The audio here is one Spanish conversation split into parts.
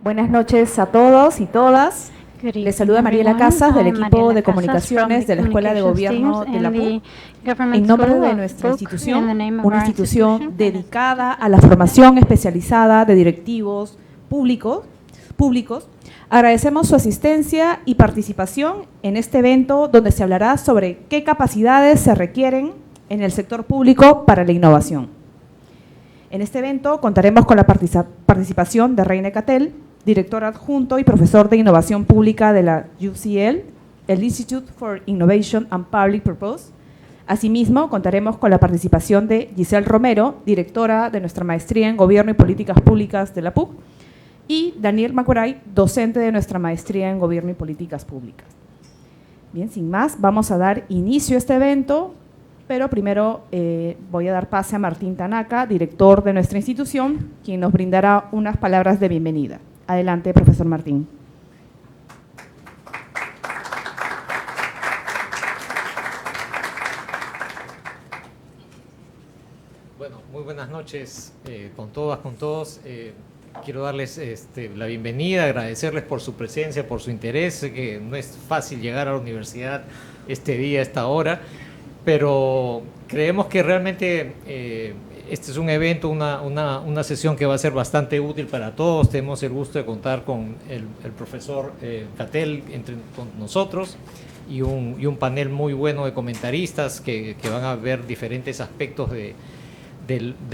Buenas noches a todos y todas. Les saluda Mariela Casas del equipo de comunicaciones de la Escuela de Gobierno de la PUC. En nombre de nuestra institución, una institución dedicada a la formación especializada de directivos públicos, agradecemos su asistencia y participación en este evento donde se hablará sobre qué capacidades se requieren en el sector público para la innovación. En este evento contaremos con la participación de Reine Catel, director adjunto y profesor de Innovación Pública de la UCL, el Institute for Innovation and Public Purpose. Asimismo, contaremos con la participación de Giselle Romero, directora de nuestra maestría en Gobierno y Políticas Públicas de la PUC, y Daniel Macuray, docente de nuestra maestría en Gobierno y Políticas Públicas. Bien, sin más, vamos a dar inicio a este evento, pero primero voy a dar pase a Martín Tanaka, director de nuestra institución, quien nos brindará unas palabras de bienvenida. Adelante, profesor Martín. Bueno, muy buenas noches con todas, con todos. Quiero darles la bienvenida, agradecerles por su presencia, por su interés, que no es fácil llegar a la universidad este día, a esta hora, pero creemos que realmente este es un evento, una sesión que va a ser bastante útil para todos. Tenemos el gusto de contar con el profesor Catel con nosotros y un panel muy bueno de comentaristas que van a ver diferentes aspectos de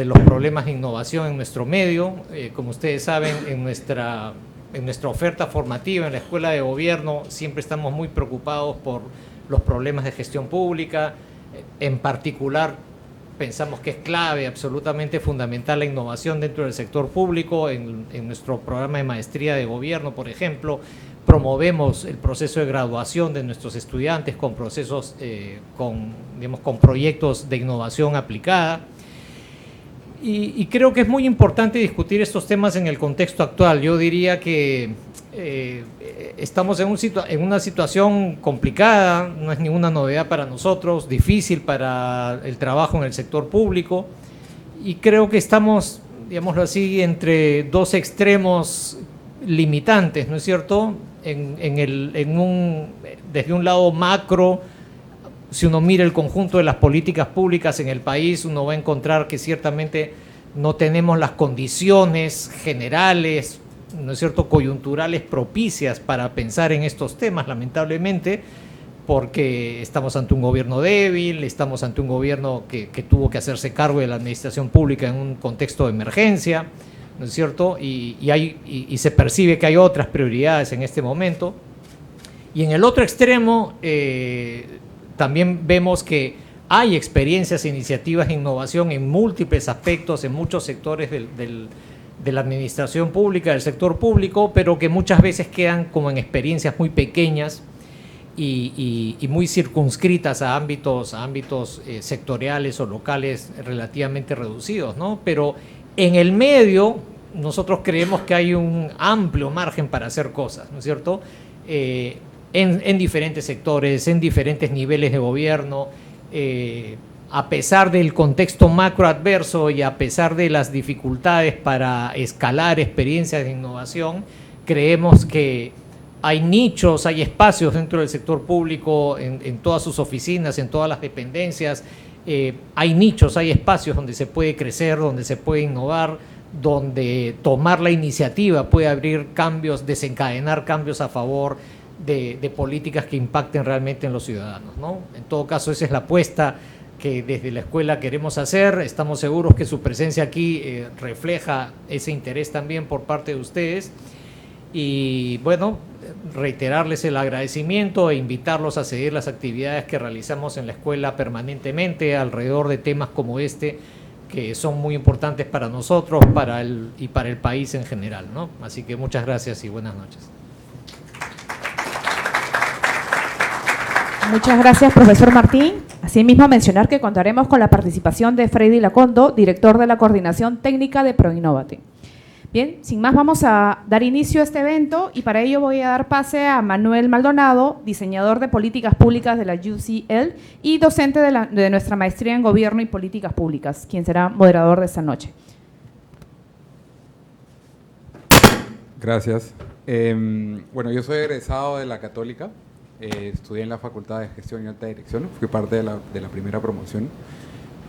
los problemas de innovación en nuestro medio. Como ustedes saben, en nuestra oferta formativa en la Escuela de Gobierno siempre estamos muy preocupados por los problemas de gestión pública. En particular, pensamos que es clave, absolutamente fundamental la innovación dentro del sector público. En nuestro programa de maestría de gobierno, por ejemplo, promovemos el proceso de graduación de nuestros estudiantes con procesos, con proyectos de innovación aplicada. Y creo que es muy importante discutir estos temas en el contexto actual. Yo diría que estamos en una situación complicada, no es ninguna novedad para nosotros, difícil para el trabajo en el sector público, y creo que estamos, digámoslo así, entre dos extremos limitantes, ¿no es cierto? Desde un lado macro, si uno mira el conjunto de las políticas públicas en el país, uno va a encontrar que ciertamente no tenemos las condiciones generales, ¿no es cierto?, coyunturales propicias para pensar en estos temas, lamentablemente, porque estamos ante un gobierno débil, estamos ante un gobierno que tuvo que hacerse cargo de la administración pública en un contexto de emergencia, ¿no es cierto?, y se percibe que hay otras prioridades en este momento. Y en el otro extremo, también vemos que hay experiencias e iniciativas de innovación en múltiples aspectos, en muchos sectores de la administración pública, del sector público, pero que muchas veces quedan como en experiencias muy pequeñas y muy circunscritas a ámbitos sectoriales o locales relativamente reducidos, ¿no? Pero en el medio nosotros creemos que hay un amplio margen para hacer cosas, ¿no es cierto?, en diferentes sectores, en diferentes niveles de gobierno, a pesar del contexto macroadverso y a pesar de las dificultades para escalar experiencias de innovación, creemos que hay nichos, hay espacios dentro del sector público, en todas sus oficinas, en todas las dependencias, hay nichos, hay espacios donde se puede crecer, donde se puede innovar, donde tomar la iniciativa puede abrir cambios, desencadenar cambios a favor de políticas que impacten realmente en los ciudadanos, ¿no? En todo caso, esa es la apuesta que desde la escuela queremos hacer. Estamos seguros que su presencia aquí refleja ese interés también por parte de ustedes. Y bueno, reiterarles el agradecimiento e invitarlos a seguir las actividades que realizamos en la escuela permanentemente alrededor de temas como este, que son muy importantes para nosotros y para el país en general, ¿no? Así que muchas gracias y buenas noches. Muchas gracias, profesor Martín. Asimismo, mencionar que contaremos con la participación de Freddy Lacondo, director de la Coordinación Técnica de ProInnovate. Bien, sin más, vamos a dar inicio a este evento y para ello voy a dar pase a Manuel Maldonado, diseñador de políticas públicas de la UCL y docente de nuestra maestría en Gobierno y Políticas Públicas, quien será moderador de esta noche. Gracias. Bueno, yo soy egresado de la Católica. Estudié en la Facultad de Gestión y Alta Dirección. Fui parte de la primera promoción.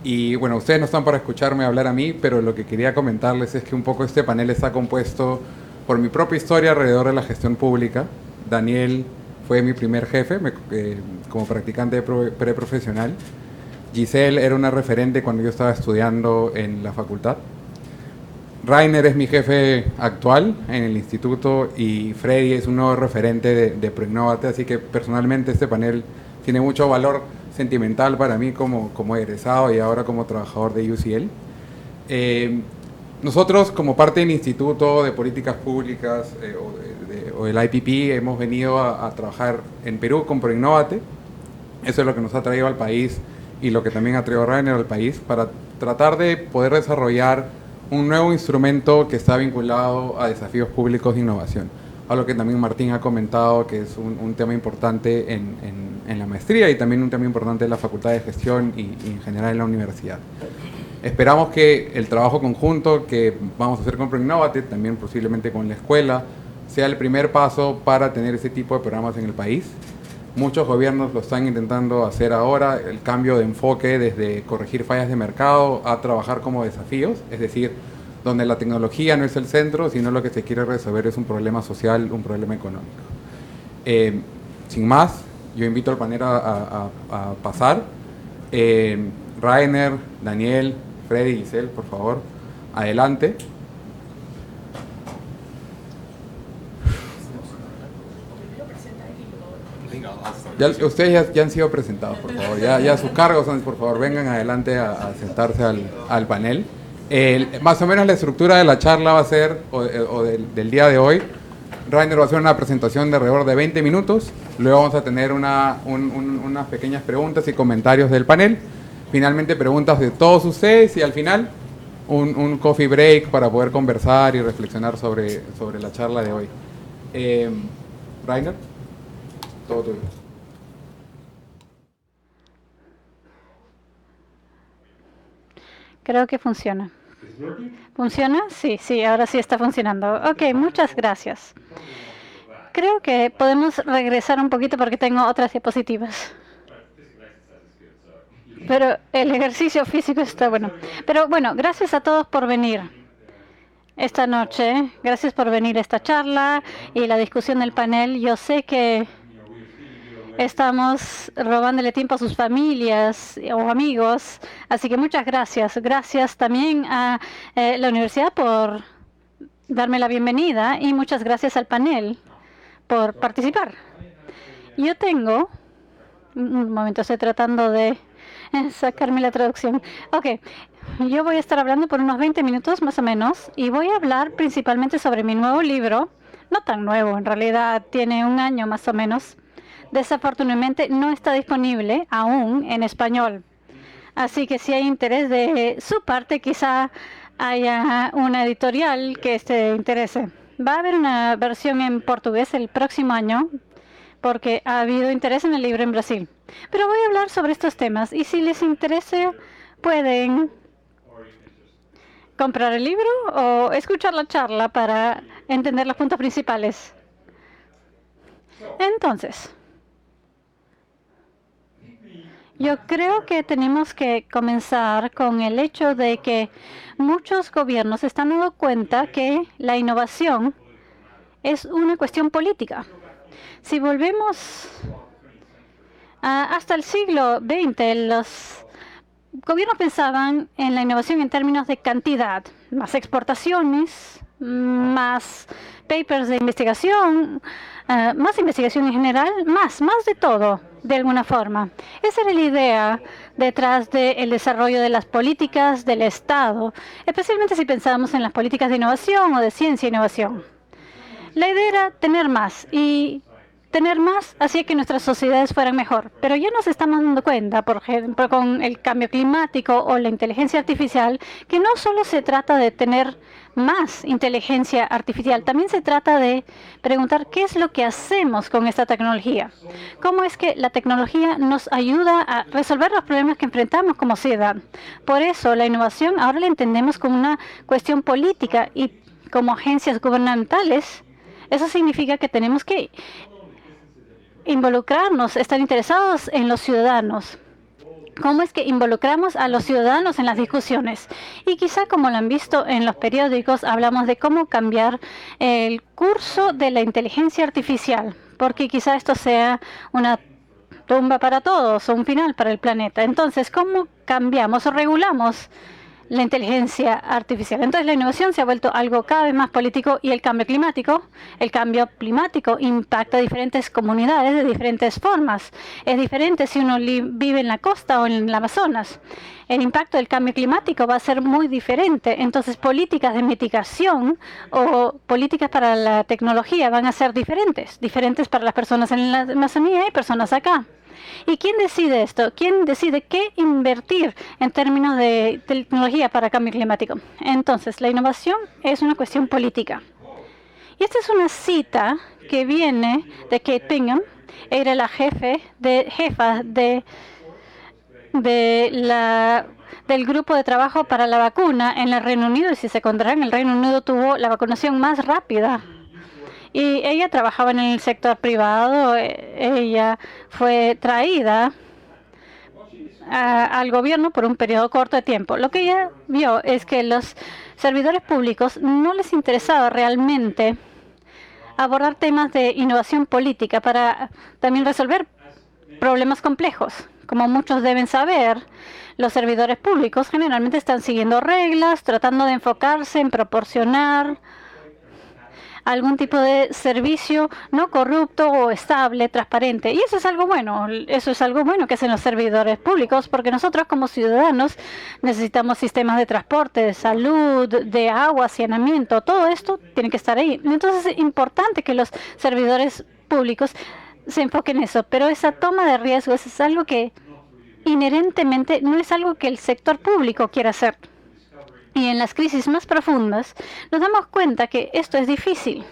Y bueno, ustedes no están para escucharme hablar a mí, pero lo que quería comentarles es que un poco este panel está compuesto por mi propia historia alrededor de la gestión pública. Daniel fue mi primer jefe como practicante preprofesional. Giselle era una referente cuando yo estaba estudiando en la facultad. Rainer es mi jefe actual en el instituto y Freddy es un nuevo referente de Proinnovate, así que personalmente este panel tiene mucho valor sentimental para mí como egresado y ahora como trabajador de UCL. Nosotros como parte del Instituto de Políticas Públicas o del IPP hemos venido a trabajar en Perú con Proinnovate. Eso es lo que nos ha traído al país y lo que también ha traído Rainer al país para tratar de poder desarrollar un nuevo instrumento que está vinculado a desafíos públicos de innovación. Algo que también Martín ha comentado que es un tema importante en la maestría y también un tema importante en la Facultad de Gestión y en general en la universidad. Esperamos que el trabajo conjunto que vamos a hacer con Proinnovate, también posiblemente con la escuela, sea el primer paso para tener ese tipo de programas en el país. Muchos gobiernos lo están intentando hacer ahora, el cambio de enfoque desde corregir fallas de mercado a trabajar como desafíos, es decir, donde la tecnología no es el centro, sino lo que se quiere resolver es un problema social, un problema económico. Sin más, yo invito al panel a pasar. Rainer, Daniel, Freddy y Giselle, por favor, adelante. Ustedes ya han sido presentados, por favor. Ya sus cargos, por favor, vengan adelante a sentarse al panel. Más o menos la estructura de la charla va a ser, del día de hoy, Rainer va a hacer una presentación de alrededor de 20 minutos. Luego vamos a tener unas pequeñas preguntas y comentarios del panel. Finalmente, preguntas de todos ustedes y al final, un coffee break para poder conversar y reflexionar sobre la charla de hoy. Rainer, todo tuyo. Creo que funciona. ¿Funciona? Sí, ahora sí está funcionando. Ok, muchas gracias. Creo que podemos regresar un poquito porque tengo otras diapositivas. Pero el ejercicio físico está bueno. Pero bueno, gracias a todos por venir esta noche. Gracias por venir a esta charla y la discusión del panel. Yo sé que estamos robándole tiempo a sus familias o amigos, así que muchas gracias. Gracias también a la universidad por darme la bienvenida y muchas gracias al panel por participar. Yo tengo... Un momento, estoy tratando de sacarme la traducción. Ok, yo voy a estar hablando por unos 20 minutos más o menos y voy a hablar principalmente sobre mi nuevo libro. No tan nuevo, en realidad tiene un año más o menos. Desafortunadamente no está disponible aún en español. Así que si hay interés de su parte, quizá haya una editorial que se interese. Va a haber una versión en portugués el próximo año, porque ha habido interés en el libro en Brasil. Pero voy a hablar sobre estos temas y si les interesa, pueden comprar el libro o escuchar la charla para entender los puntos principales. Entonces, yo creo que tenemos que comenzar con el hecho de que muchos gobiernos se están dando cuenta que la innovación es una cuestión política. Si volvemos hasta el siglo XX, los gobiernos pensaban en la innovación en términos de cantidad, más exportaciones, más papers de investigación, más investigación en general, más de todo, de alguna forma. Esa era la idea detrás del desarrollo de las políticas del Estado, especialmente si pensábamos en las políticas de innovación o de ciencia e innovación. La idea era tener más y tener más hacía que nuestras sociedades fueran mejor. Pero ya nos estamos dando cuenta, por ejemplo, con el cambio climático o la inteligencia artificial, que no solo se trata de tener más inteligencia artificial, también se trata de preguntar qué es lo que hacemos con esta tecnología. ¿Cómo es que la tecnología nos ayuda a resolver los problemas que enfrentamos como sociedad? Por eso la innovación ahora la entendemos como una cuestión política y como agencias gubernamentales, eso significa que tenemos que involucrarnos, estar interesados en los ciudadanos. ¿Cómo es que involucramos a los ciudadanos en las discusiones? Y quizá, como lo han visto en los periódicos, hablamos de cómo cambiar el curso de la inteligencia artificial, porque quizá esto sea una tumba para todos o un final para el planeta. Entonces, ¿cómo cambiamos o regulamos la inteligencia artificial? Entonces, la innovación se ha vuelto algo cada vez más político y el cambio climático impacta a diferentes comunidades de diferentes formas. Es diferente si uno vive en la costa o en el Amazonas. El impacto del cambio climático va a ser muy diferente. Entonces, políticas de mitigación o políticas para la tecnología van a ser diferentes para las personas en la Amazonía y personas acá. ¿Y quién decide esto? ¿Quién decide qué invertir en términos de tecnología para cambio climático? Entonces, la innovación es una cuestión política. Y esta es una cita que viene de Kate Bingham. Era la jefa del grupo de trabajo para la vacuna en el Reino Unido. Y si se acordarán, el Reino Unido tuvo la vacunación más rápida. Y ella trabajaba en el sector privado. Ella fue traída al gobierno por un periodo corto de tiempo. Lo que ella vio es que los servidores públicos no les interesaba realmente abordar temas de innovación política para también resolver problemas complejos. Como muchos deben saber, los servidores públicos generalmente están siguiendo reglas, tratando de enfocarse en proporcionar algún tipo de servicio no corrupto o estable, transparente. Y eso es algo bueno. Eso es algo bueno que hacen los servidores públicos, porque nosotros como ciudadanos necesitamos sistemas de transporte, de salud, de agua, saneamiento. Todo esto tiene que estar ahí. Entonces es importante que los servidores públicos se enfoquen en eso. Pero esa toma de riesgos es algo que inherentemente no es algo que el sector público quiera hacer. Y en las crisis más profundas nos damos cuenta que esto es difícil.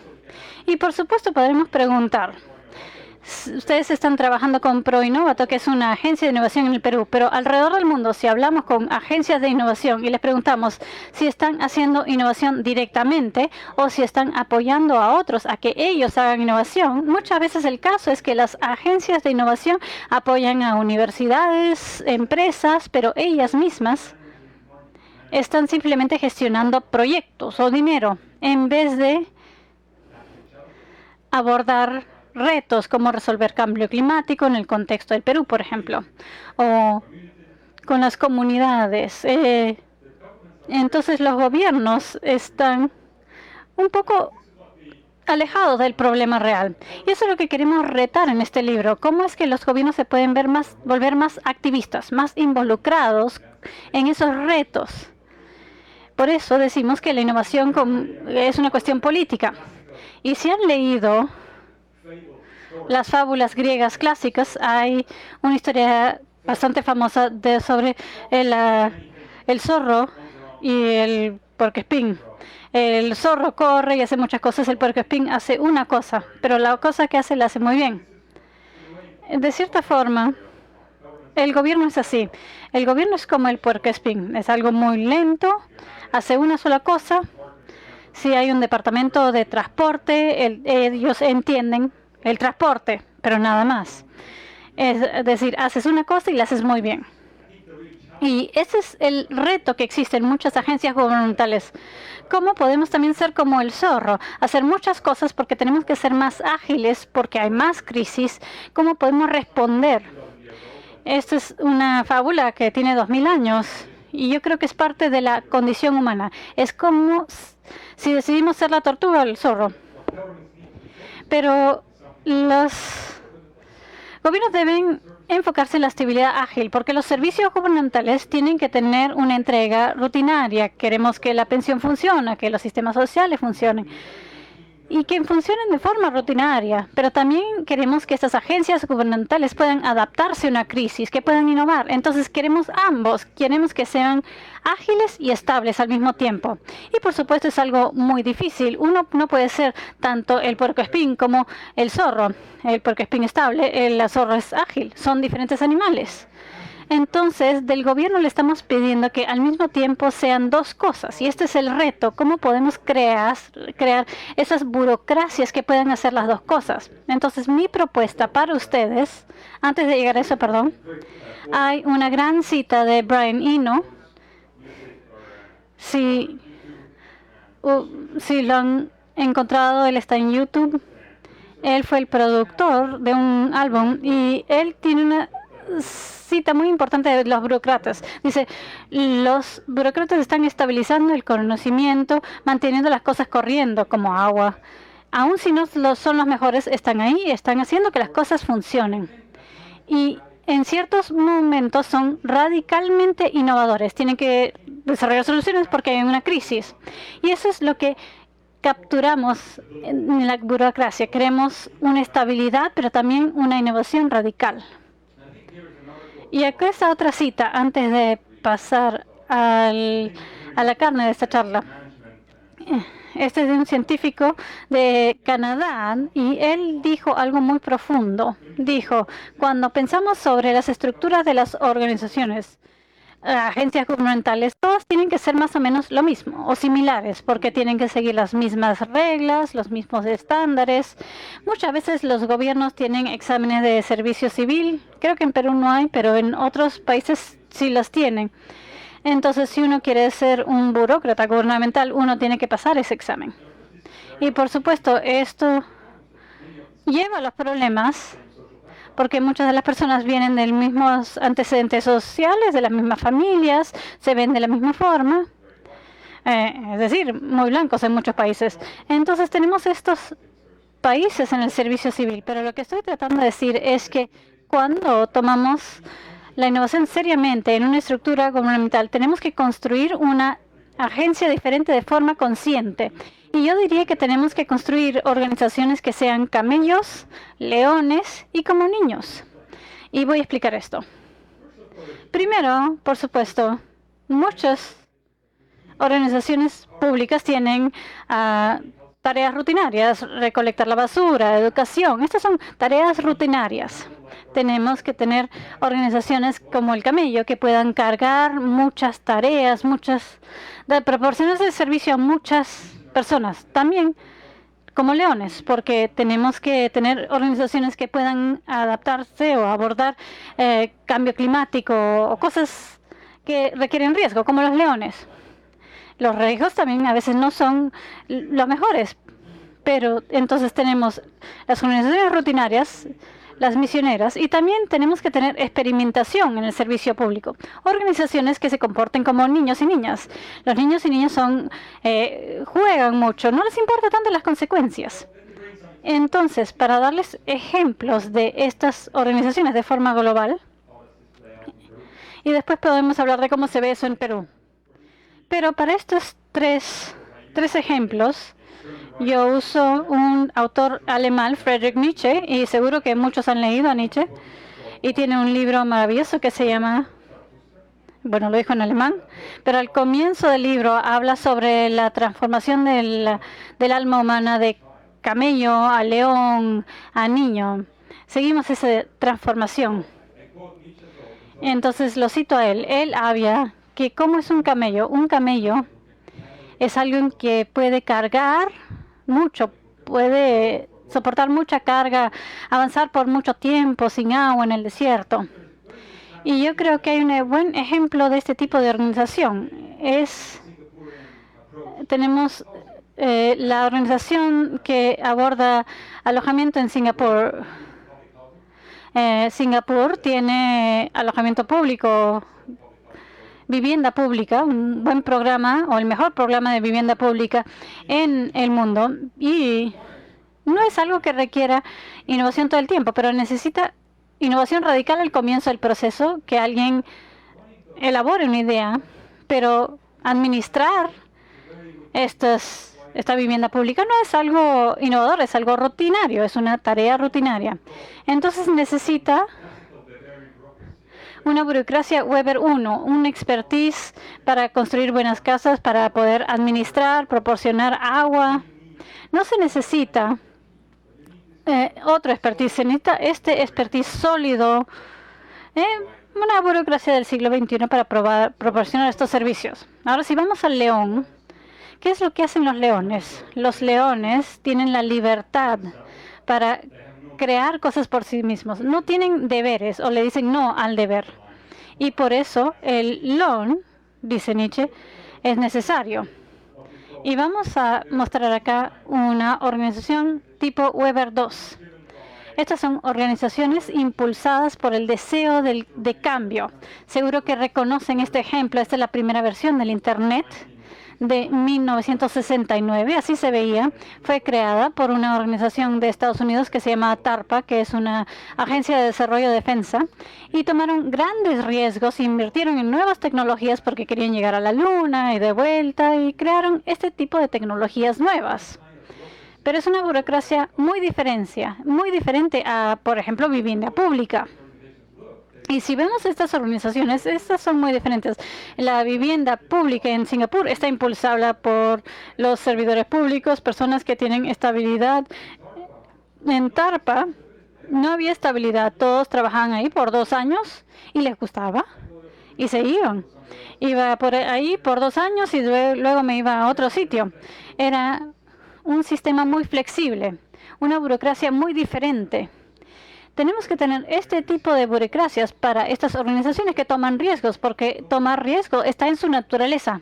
Y por supuesto podremos preguntar, ustedes están trabajando con ProInnovato, que es una agencia de innovación en el Perú, pero alrededor del mundo, si hablamos con agencias de innovación y les preguntamos si están haciendo innovación directamente o si están apoyando a otros a que ellos hagan innovación, muchas veces el caso es que las agencias de innovación apoyan a universidades, empresas, pero ellas mismas están simplemente gestionando proyectos o dinero en vez de abordar retos como resolver cambio climático en el contexto del Perú, por ejemplo, o con las comunidades. Entonces los gobiernos están un poco alejados del problema real. Y eso es lo que queremos retar en este libro. ¿Cómo es que los gobiernos se pueden volver más activistas, más involucrados en esos retos? Por eso decimos que la innovación es una cuestión política. Y si han leído las fábulas griegas clásicas, hay una historia bastante famosa sobre el zorro y el puercoespín. El zorro corre y hace muchas cosas, el puercoespín hace una cosa, pero la cosa que hace la hace muy bien. De cierta forma, el gobierno es así. El gobierno es como el puercoespín, es algo muy lento, hace una sola cosa. Si hay un departamento de transporte, ellos entienden el transporte, pero nada más. Es decir, haces una cosa y la haces muy bien. Y ese es el reto que existe en muchas agencias gubernamentales. ¿Cómo podemos también ser como el zorro? Hacer muchas cosas porque tenemos que ser más ágiles, porque hay más crisis. ¿Cómo podemos responder? Esta es una fábula que tiene 2000 años y yo creo que es parte de la condición humana. Es como si decidimos ser la tortuga o el zorro. Pero los gobiernos deben enfocarse en la estabilidad ágil, porque los servicios gubernamentales tienen que tener una entrega rutinaria. Queremos que la pensión funcione, que los sistemas sociales funcionen y que funcionen de forma rutinaria, pero también queremos que estas agencias gubernamentales puedan adaptarse a una crisis, que puedan innovar. Entonces queremos ambos, queremos que sean ágiles y estables al mismo tiempo. Y por supuesto es algo muy difícil. Uno no puede ser tanto el puercoespín como el zorro. El puercoespín estable, el zorro es ágil, son diferentes animales. Entonces, del gobierno le estamos pidiendo que al mismo tiempo sean dos cosas. Y este es el reto. ¿Cómo podemos crear esas burocracias que puedan hacer las dos cosas? Entonces, mi propuesta para ustedes, antes de llegar a eso, perdón, hay una gran cita de Brian Eno. Si lo han encontrado, él está en YouTube. Él fue el productor de un álbum y él tiene una cita muy importante de los burócratas. Dice, los burócratas están estabilizando el conocimiento, manteniendo las cosas corriendo como agua. Aún si no son los mejores, están ahí, están haciendo que las cosas funcionen. Y en ciertos momentos son radicalmente innovadores. Tienen que desarrollar soluciones porque hay una crisis. Y eso es lo que capturamos en la burocracia. Queremos una estabilidad, pero también una innovación radical. Y acá está otra cita antes de pasar a la carne de esta charla. Este es de un científico de Canadá y él dijo algo muy profundo. Dijo, cuando pensamos sobre las estructuras de las organizaciones, agencias gubernamentales, todas tienen que ser más o menos lo mismo o similares porque tienen que seguir las mismas reglas, los mismos estándares. Muchas veces los gobiernos tienen exámenes de servicio civil. Creo que en Perú no hay, pero en otros países sí las tienen. Entonces, si uno quiere ser un burócrata gubernamental, uno tiene que pasar ese examen. Y por supuesto, esto lleva a los problemas porque muchas de las personas vienen de los mismos antecedentes sociales, de las mismas familias, se ven de la misma forma, es decir, muy blancos en muchos países. Entonces tenemos estos países en el servicio civil, pero lo que estoy tratando de decir es que cuando tomamos la innovación seriamente en una estructura gubernamental, tenemos que construir una agencia diferente de forma consciente. Y yo diría que tenemos que construir organizaciones que sean camellos, leones y como niños. Y voy a explicar esto. Primero, por supuesto, muchas organizaciones públicas tienen tareas rutinarias, recolectar la basura, educación. Estas son tareas rutinarias. Tenemos que tener organizaciones como el camello que puedan cargar muchas tareas, proporciones de servicio a muchas personas. También como leones, porque tenemos que tener organizaciones que puedan adaptarse o abordar cambio climático o cosas que requieren riesgo, como los leones. Los riesgos también a veces no son los mejores, pero entonces tenemos las organizaciones rutinarias, las misioneras, y también tenemos que tener experimentación en el servicio público. Organizaciones que se comporten como niños y niñas. Los niños y niñas juegan mucho, no les importa tanto las consecuencias. Entonces, para darles ejemplos de estas organizaciones de forma global, y después podemos hablar de cómo se ve eso en Perú. Pero para estos tres ejemplos, yo uso un autor alemán, Friedrich Nietzsche, y seguro que muchos han leído a Nietzsche, y tiene un libro maravilloso que se llama, bueno, lo dijo en alemán, pero al comienzo del libro habla sobre la transformación del alma humana de camello a león a niño. Seguimos esa transformación. Entonces lo cito a él. Él habla que cómo es un camello. Un camello es alguien que puede cargar mucho, puede soportar mucha carga, avanzar por mucho tiempo sin agua en el desierto. Y yo creo que hay un buen ejemplo de este tipo de organización. Tenemos la organización que aborda alojamiento en Singapur. Singapur tiene alojamiento público, vivienda pública, un buen programa o el mejor programa de vivienda pública en el mundo. Y no es algo que requiera innovación todo el tiempo, pero necesita innovación radical al comienzo del proceso, que alguien elabore una idea, pero administrar esta vivienda pública no es algo innovador, es algo rutinario, es una tarea rutinaria. Entonces necesita una burocracia Weber 1, un expertise para construir buenas casas, para poder administrar, proporcionar agua. No se necesita otro expertise, se necesita este expertise sólido una burocracia del siglo XXI para proporcionar estos servicios. Ahora, si vamos al león, ¿qué es lo que hacen los leones? Los leones tienen la libertad para crear cosas por sí mismos. No tienen deberes o le dicen no al deber. Y por eso el león, dice Nietzsche, es necesario. Y vamos a mostrar acá una organización tipo Weber II. Estas son organizaciones impulsadas por el deseo de cambio. Seguro que reconocen este ejemplo. Esta es la primera versión del Internet de 1969. Así se veía. Fue creada por una organización de Estados Unidos que se llama TARPA, que es una agencia de desarrollo de defensa. Y tomaron grandes riesgos, invirtieron en nuevas tecnologías porque querían llegar a la luna y de vuelta, y crearon este tipo de tecnologías nuevas. Pero es una burocracia muy diferente a, por ejemplo, vivienda pública. Y si vemos estas organizaciones, estas son muy diferentes. La vivienda pública en Singapur está impulsada por los servidores públicos, personas que tienen estabilidad. En TARPA no había estabilidad. Todos trabajaban ahí por 2 años y les gustaba y se iban. Iba por ahí por 2 años y luego me iba a otro sitio. Era un sistema muy flexible, una burocracia muy diferente. Tenemos que tener este tipo de burocracias para estas organizaciones que toman riesgos, porque tomar riesgo está en su naturaleza.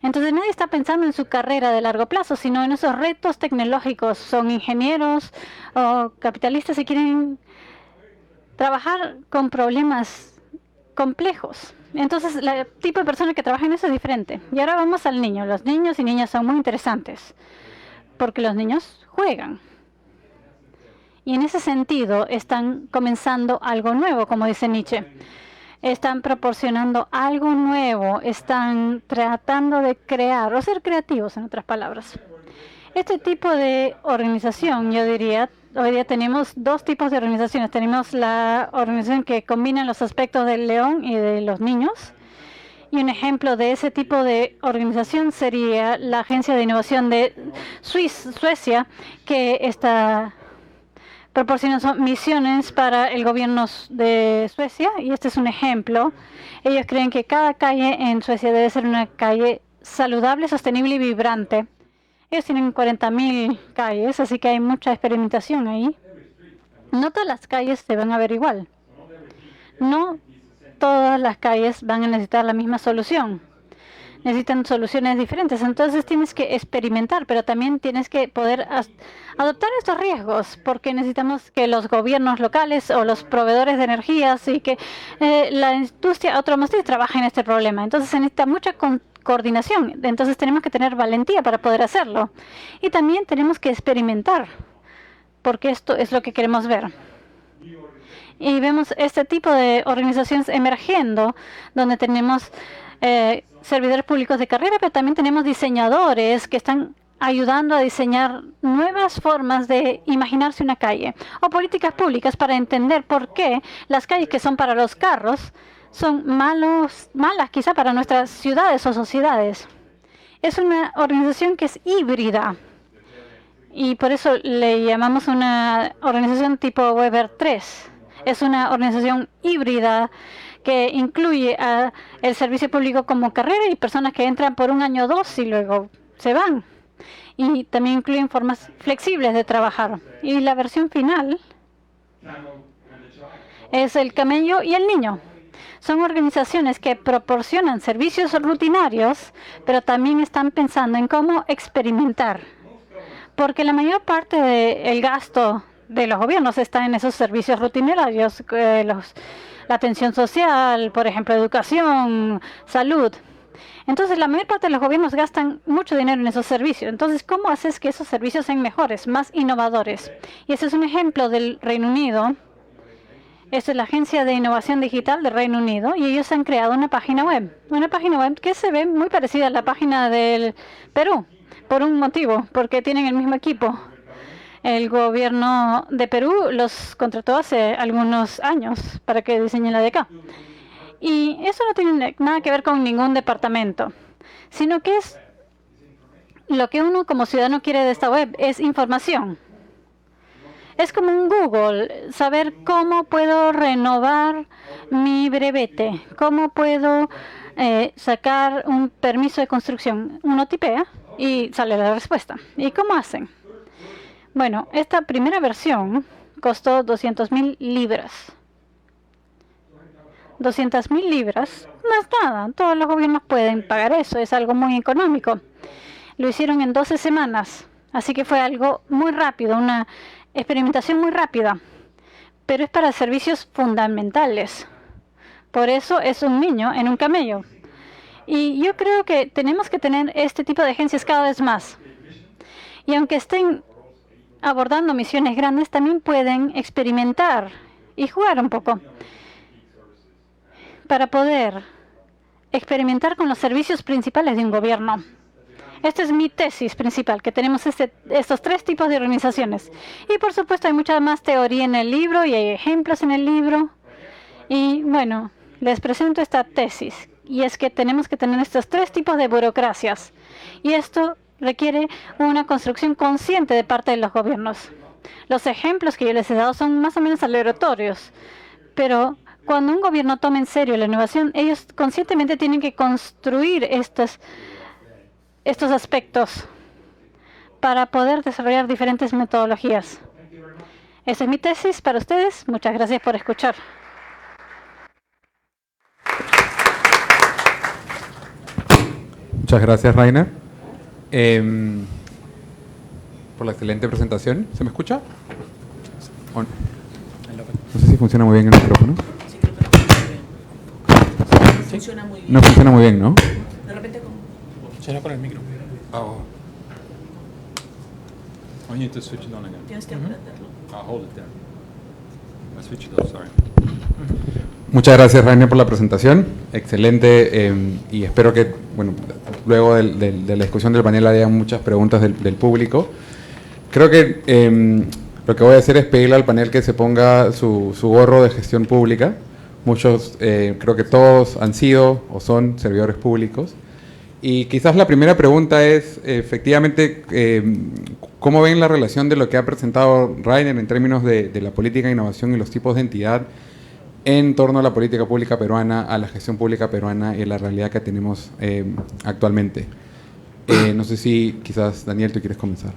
Entonces nadie está pensando en su carrera de largo plazo, sino en esos retos tecnológicos. Son ingenieros o capitalistas y quieren trabajar con problemas complejos. Entonces el tipo de persona que trabaja en eso es diferente. Y ahora vamos al niño. Los niños y niñas son muy interesantes, porque los niños juegan. Y en ese sentido están comenzando algo nuevo, como dice Nietzsche. Están proporcionando algo nuevo, están tratando de crear o ser creativos, en otras palabras. Este tipo de organización, yo diría, hoy día tenemos 2 tipos de organizaciones. Tenemos la organización que combina los aspectos del león y de los niños. Y un ejemplo de ese tipo de organización sería la Agencia de Innovación de Suecia, que está proporcionando misiones para el gobierno de Suecia. Y este es un ejemplo. Ellos creen que cada calle en Suecia debe ser una calle saludable, sostenible y vibrante. Ellos tienen 40.000 calles, así que hay mucha experimentación ahí. No todas las calles se van a ver igual. No todas las calles van a necesitar la misma solución. Necesitan soluciones diferentes. Entonces tienes que experimentar, pero también tienes que poder adoptar estos riesgos, porque necesitamos que los gobiernos locales o los proveedores de energías y que la industria automotriz trabajen en este problema. Entonces se necesita mucha coordinación. Entonces tenemos que tener valentía para poder hacerlo. Y también tenemos que experimentar, porque esto es lo que queremos ver. Y vemos este tipo de organizaciones emergiendo, donde tenemos servidores públicos de carrera, pero también tenemos diseñadores que están ayudando a diseñar nuevas formas de imaginarse una calle, o políticas públicas para entender por qué las calles que son para los carros son malas quizá para nuestras ciudades o sociedades. Es una organización que es híbrida. Y por eso le llamamos una organización tipo Weber III. Es una organización híbrida que incluye a el servicio público como carrera y personas que entran por 1 año o 2 y luego se van. Y también incluyen formas flexibles de trabajar. Y la versión final es el camello y el niño. Son organizaciones que proporcionan servicios rutinarios, pero también están pensando en cómo experimentar. Porque la mayor parte del gasto de los gobiernos está en esos servicios rutinarios, la atención social, por ejemplo, educación, salud. Entonces, la mayor parte de los gobiernos gastan mucho dinero en esos servicios. Entonces, ¿cómo haces que esos servicios sean mejores, más innovadores? Y ese es un ejemplo del Reino Unido. Esta es la Agencia de Innovación Digital del Reino Unido y ellos han creado una página web. Una página web que se ve muy parecida a la página del Perú, por un motivo, porque tienen el mismo equipo. El gobierno de Perú los contrató hace algunos años para que diseñen la de acá. Y eso no tiene nada que ver con ningún departamento, sino que es lo que uno como ciudadano quiere de esta web, es información. Es como un Google, saber cómo puedo renovar mi brevete, cómo puedo sacar un permiso de construcción. Uno tipea y sale la respuesta. ¿Y cómo hacen? Bueno, esta primera versión costó 200.000 libras. 200.000 libras no es nada. Todos los gobiernos pueden pagar eso. Es algo muy económico. Lo hicieron en 12 semanas. Así que fue algo muy rápido, una experimentación muy rápida. Pero es para servicios fundamentales. Por eso es un niño en un camello. Y yo creo que tenemos que tener este tipo de agencias cada vez más. Y aunque estén abordando misiones grandes, también pueden experimentar y jugar un poco para poder experimentar con los servicios principales de un gobierno. Esta es mi tesis principal, que tenemos estos tres tipos de organizaciones. Y por supuesto hay mucha más teoría en el libro y hay ejemplos en el libro. Y bueno, les presento esta tesis. Y es que tenemos que tener estos tres tipos de burocracias. Y esto requiere una construcción consciente de parte de los gobiernos. Los ejemplos que yo les he dado son más o menos aleatorios. Pero cuando un gobierno toma en serio la innovación, ellos conscientemente tienen que construir estos aspectos para poder desarrollar diferentes metodologías. Esa es mi tesis para ustedes. Muchas gracias por escuchar. Muchas gracias, Rainer, por la excelente presentación. ¿Se me escucha? No sé si funciona muy bien el micrófono. Funciona muy bien. No funciona muy bien, ¿no? De repente con... Será con el micro. Oh. I need to switch it on again. Tienes que aprenderlo. I'll hold it there. I switch it off, sorry. Muchas gracias, Rainer, por la presentación. Excelente. Y espero que, bueno, luego de la discusión del panel haya muchas preguntas del público. Creo que lo que voy a hacer es pedirle al panel que se ponga su gorro de gestión pública. Muchos, creo que todos han sido o son servidores públicos. Y quizás la primera pregunta es, efectivamente, ¿cómo ven la relación de lo que ha presentado Rainer en términos de la política de innovación y los tipos de entidad en torno a la política pública peruana, a la gestión pública peruana y a la realidad que tenemos actualmente? No sé si quizás, Daniel, tú quieres comenzar.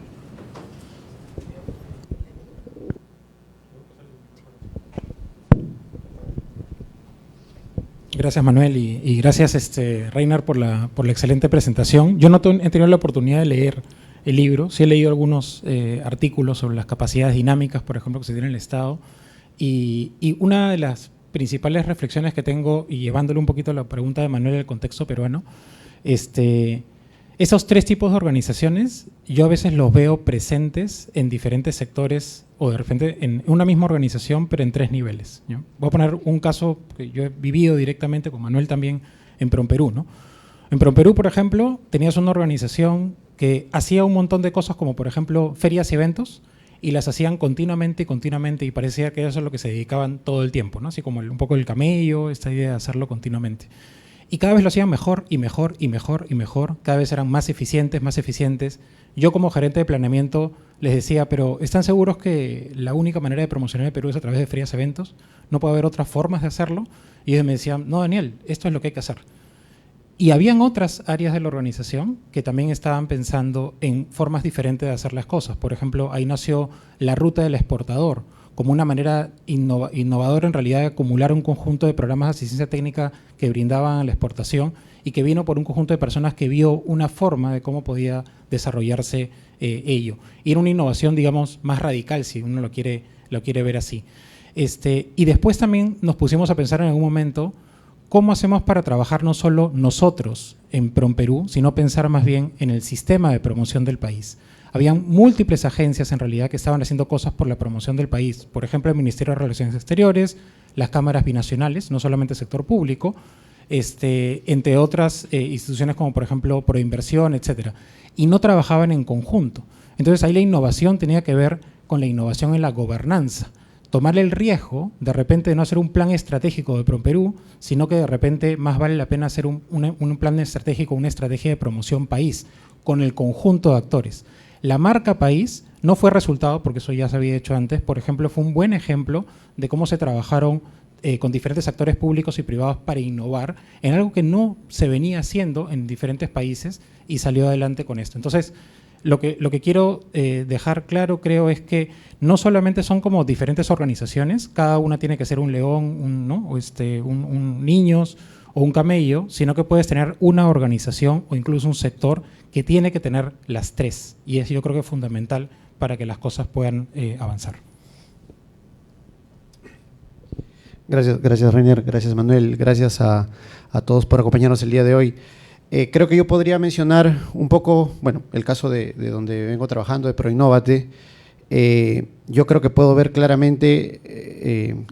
Gracias, Manuel, y gracias, Rainer, por la excelente presentación. Yo no he tenido la oportunidad de leer el libro, sí he leído algunos artículos sobre las capacidades dinámicas, por ejemplo, que se tiene en el Estado, y una de las principales reflexiones que tengo, y llevándole un poquito a la pregunta de Manuel del contexto peruano, esos tres tipos de organizaciones, yo a veces los veo presentes en diferentes sectores o de repente en una misma organización, pero en tres niveles, ¿no? Voy a poner un caso que yo he vivido directamente con Manuel también en PROMPERÚ, ¿no? En PROMPERÚ, por ejemplo, tenías una organización que hacía un montón de cosas como, por ejemplo, ferias y eventos, y las hacían continuamente, y parecía que eso es a lo que se dedicaban todo el tiempo, ¿no? Así como un poco el camello, esta idea de hacerlo continuamente. Y cada vez lo hacían mejor y mejor y mejor y mejor, cada vez eran más eficientes, más eficientes. Yo como gerente de planeamiento les decía, pero ¿están seguros que la única manera de promocionar el Perú es a través de ferias y eventos? ¿No puede haber otras formas de hacerlo? Y ellos me decían, no, Daniel, esto es lo que hay que hacer. Y habían otras áreas de la organización que también estaban pensando en formas diferentes de hacer las cosas. Por ejemplo, ahí nació la ruta del exportador, como una manera innovadora en realidad de acumular un conjunto de programas de asistencia técnica que brindaban a la exportación y que vino por un conjunto de personas que vio una forma de cómo podía desarrollarse ello. Y era una innovación, digamos, más radical, si uno lo quiere ver así. Y después también nos pusimos a pensar en algún momento cómo hacemos para trabajar no solo nosotros en PROMPERÚ, sino pensar más bien en el sistema de promoción del país. Habían múltiples agencias en realidad que estaban haciendo cosas por la promoción del país. Por ejemplo, el Ministerio de Relaciones Exteriores, las cámaras binacionales, no solamente el sector público, entre otras instituciones como por ejemplo Proinversión, etcétera. Y no trabajaban en conjunto. Entonces ahí la innovación tenía que ver con la innovación en la gobernanza. Tomar el riesgo de repente de no hacer un plan estratégico de PROMPERÚ, sino que de repente más vale la pena hacer un plan estratégico, una estrategia de promoción país, con el conjunto de actores. La marca país no fue resultado, porque eso ya se había hecho antes, por ejemplo, fue un buen ejemplo de cómo se trabajaron con diferentes actores públicos y privados para innovar en algo que no se venía haciendo en diferentes países y salió adelante con esto. Entonces, lo que quiero dejar claro, creo, es que no solamente son como diferentes organizaciones, cada una tiene que ser un león, ¿no? un niños o un camello, sino que puedes tener una organización o incluso un sector que tiene que tener las tres. Y eso yo creo que es fundamental para que las cosas puedan avanzar. Gracias Reiner, gracias Manuel, gracias a todos por acompañarnos el día de hoy. Creo que yo podría mencionar un poco, bueno, el caso de donde vengo trabajando, de Proinnovate. Yo creo que puedo ver claramente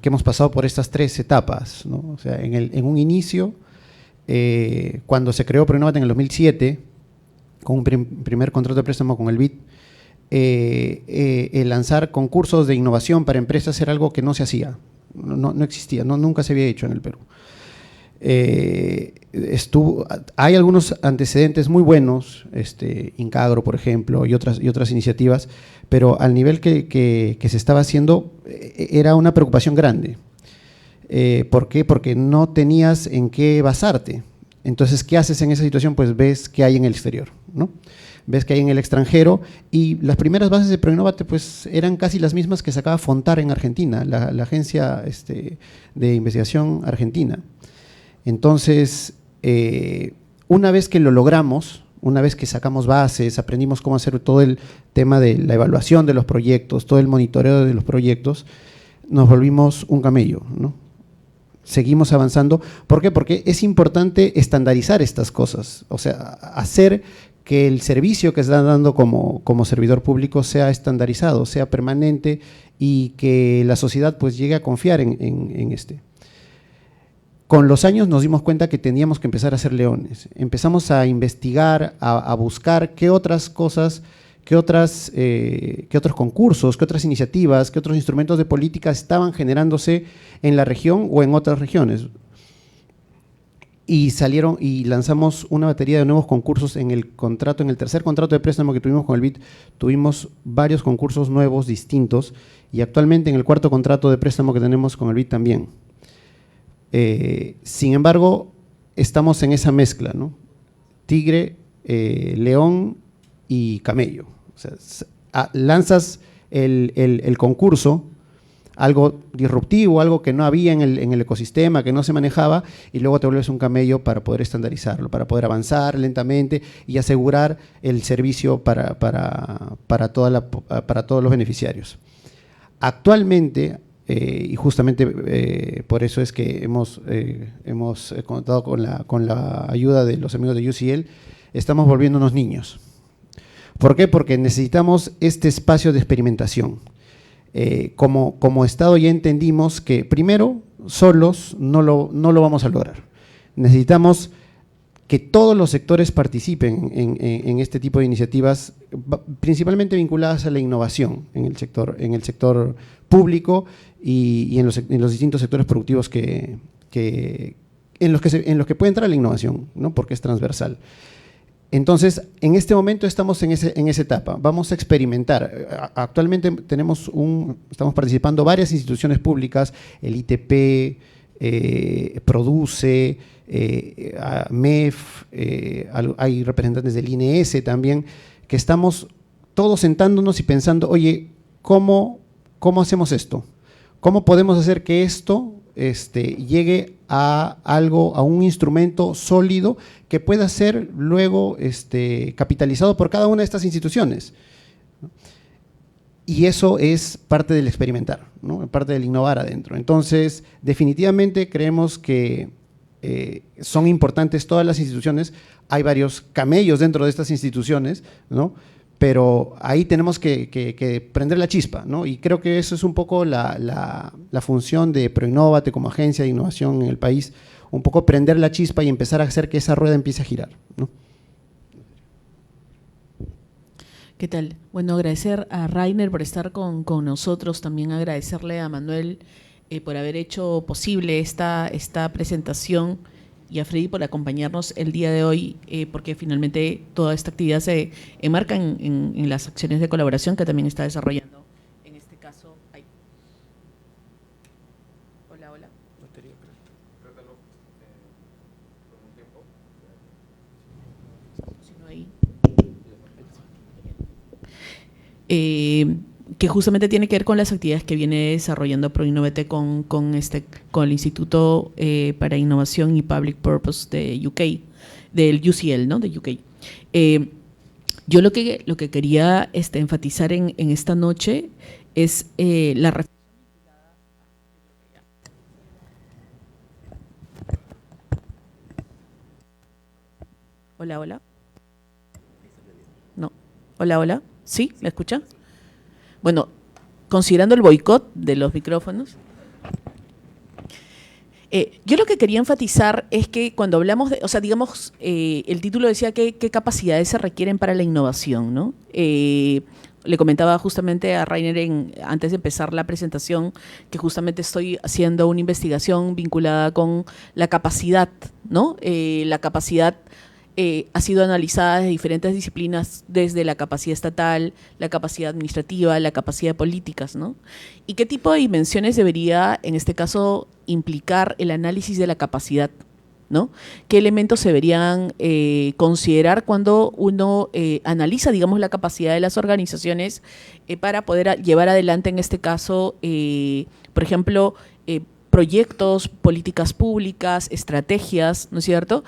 que hemos pasado por estas tres etapas, ¿no? O sea, en un inicio, cuando se creó Proinnovate en el 2007, con un primer contrato de préstamo con el BID, el lanzar concursos de innovación para empresas era algo que no se hacía. No existía, nunca se había hecho en el Perú. Hay algunos antecedentes muy buenos, Incagro, por ejemplo, y otras iniciativas, pero al nivel que se estaba haciendo era una preocupación grande. ¿Por qué? Porque no tenías en qué basarte. Entonces, ¿qué haces en esa situación? Pues ves qué hay en el exterior, ¿no? Ves que hay en el extranjero, y las primeras bases de Proinnovate pues eran casi las mismas que sacaba Fontar en Argentina, la agencia de investigación argentina. Entonces, una vez que lo logramos, una vez que sacamos bases, aprendimos cómo hacer todo el tema de la evaluación de los proyectos, todo el monitoreo de los proyectos, nos volvimos un camello, ¿no? Seguimos avanzando. ¿Por qué? Porque es importante estandarizar estas cosas, o sea, hacer que el servicio que están dando como servidor público sea estandarizado, sea permanente, y que la sociedad pues llegue a confiar en este. Con los años nos dimos cuenta que teníamos que empezar a ser leones. Empezamos a investigar, a buscar qué otras cosas, qué otros concursos, qué otras iniciativas, qué otros instrumentos de política estaban generándose en la región o en otras regiones. Y lanzamos una batería de nuevos concursos en el tercer contrato de préstamo que tuvimos con el BID, tuvimos varios concursos nuevos, distintos, y actualmente en el cuarto contrato de préstamo que tenemos con el BID también. Sin embargo, estamos en esa mezcla, ¿no? Tigre, león y camello. O sea, lanzas el concurso, algo disruptivo, algo que no había en el ecosistema, que no se manejaba, y luego te vuelves un camello para poder estandarizarlo, para poder avanzar lentamente y asegurar el servicio para todos los beneficiarios. Actualmente, y justamente por eso es que hemos contado con la ayuda de los amigos de UCL, estamos volviéndonos niños. ¿Por qué? Porque necesitamos este espacio de experimentación. Como Estado ya entendimos que primero, solos no lo vamos a lograr. Necesitamos que todos los sectores participen en este tipo de iniciativas, principalmente vinculadas a la innovación en el sector público y en los distintos sectores productivos en los que puede entrar la innovación, ¿no? Porque es transversal. Entonces, en este momento estamos en esa etapa, vamos a experimentar. Actualmente estamos participando varias instituciones públicas, el ITP, Produce, MEF, hay representantes del INS también, que estamos todos sentándonos y pensando, oye, ¿cómo hacemos esto? ¿Cómo podemos hacer que esto llegue a algo, a un instrumento sólido que pueda ser luego capitalizado por cada una de estas instituciones? Y eso es parte del experimentar, ¿no? Parte del innovar adentro. Entonces, definitivamente creemos que son importantes todas las instituciones. Hay varios camellos dentro de estas instituciones, ¿no? Pero ahí tenemos que prender la chispa, ¿no? Y creo que eso es un poco la función de Proinnovate como agencia de innovación en el país, un poco prender la chispa y empezar a hacer que esa rueda empiece a girar, ¿no? ¿Qué tal? Bueno, agradecer a Reiner por estar con nosotros, también agradecerle a Manuel por haber hecho posible esta presentación y a Freddy por acompañarnos el día de hoy, porque finalmente toda esta actividad se enmarca en las acciones de colaboración que también está desarrollando. En este caso, hola, hola. Si no hay. Que justamente tiene que ver con las actividades que viene desarrollando ProInnovate con el Instituto para Innovación y Public Purpose de UK, del UCL, ¿no? De UK. Yo lo que quería enfatizar en esta noche es la reflexión. Hola, hola. No. Hola, hola. ¿Sí? ¿Me escucha? Bueno, considerando el boicot de los micrófonos, yo lo que quería enfatizar es que cuando hablamos de, o sea, digamos, el título decía qué capacidades se requieren para la innovación, ¿no? Le comentaba justamente a Rainer antes de empezar la presentación que justamente estoy haciendo una investigación vinculada con la capacidad, ¿no? La capacidad ha sido analizada desde diferentes disciplinas, desde la capacidad estatal, la capacidad administrativa, la capacidad de políticas, ¿no? ¿Y qué tipo de dimensiones debería, en este caso, implicar el análisis de la capacidad, ¿no? ¿Qué elementos se deberían considerar cuando uno analiza, digamos, la capacidad de las organizaciones para poder llevar adelante, en este caso, por ejemplo, proyectos, políticas públicas, estrategias, ¿no es cierto?,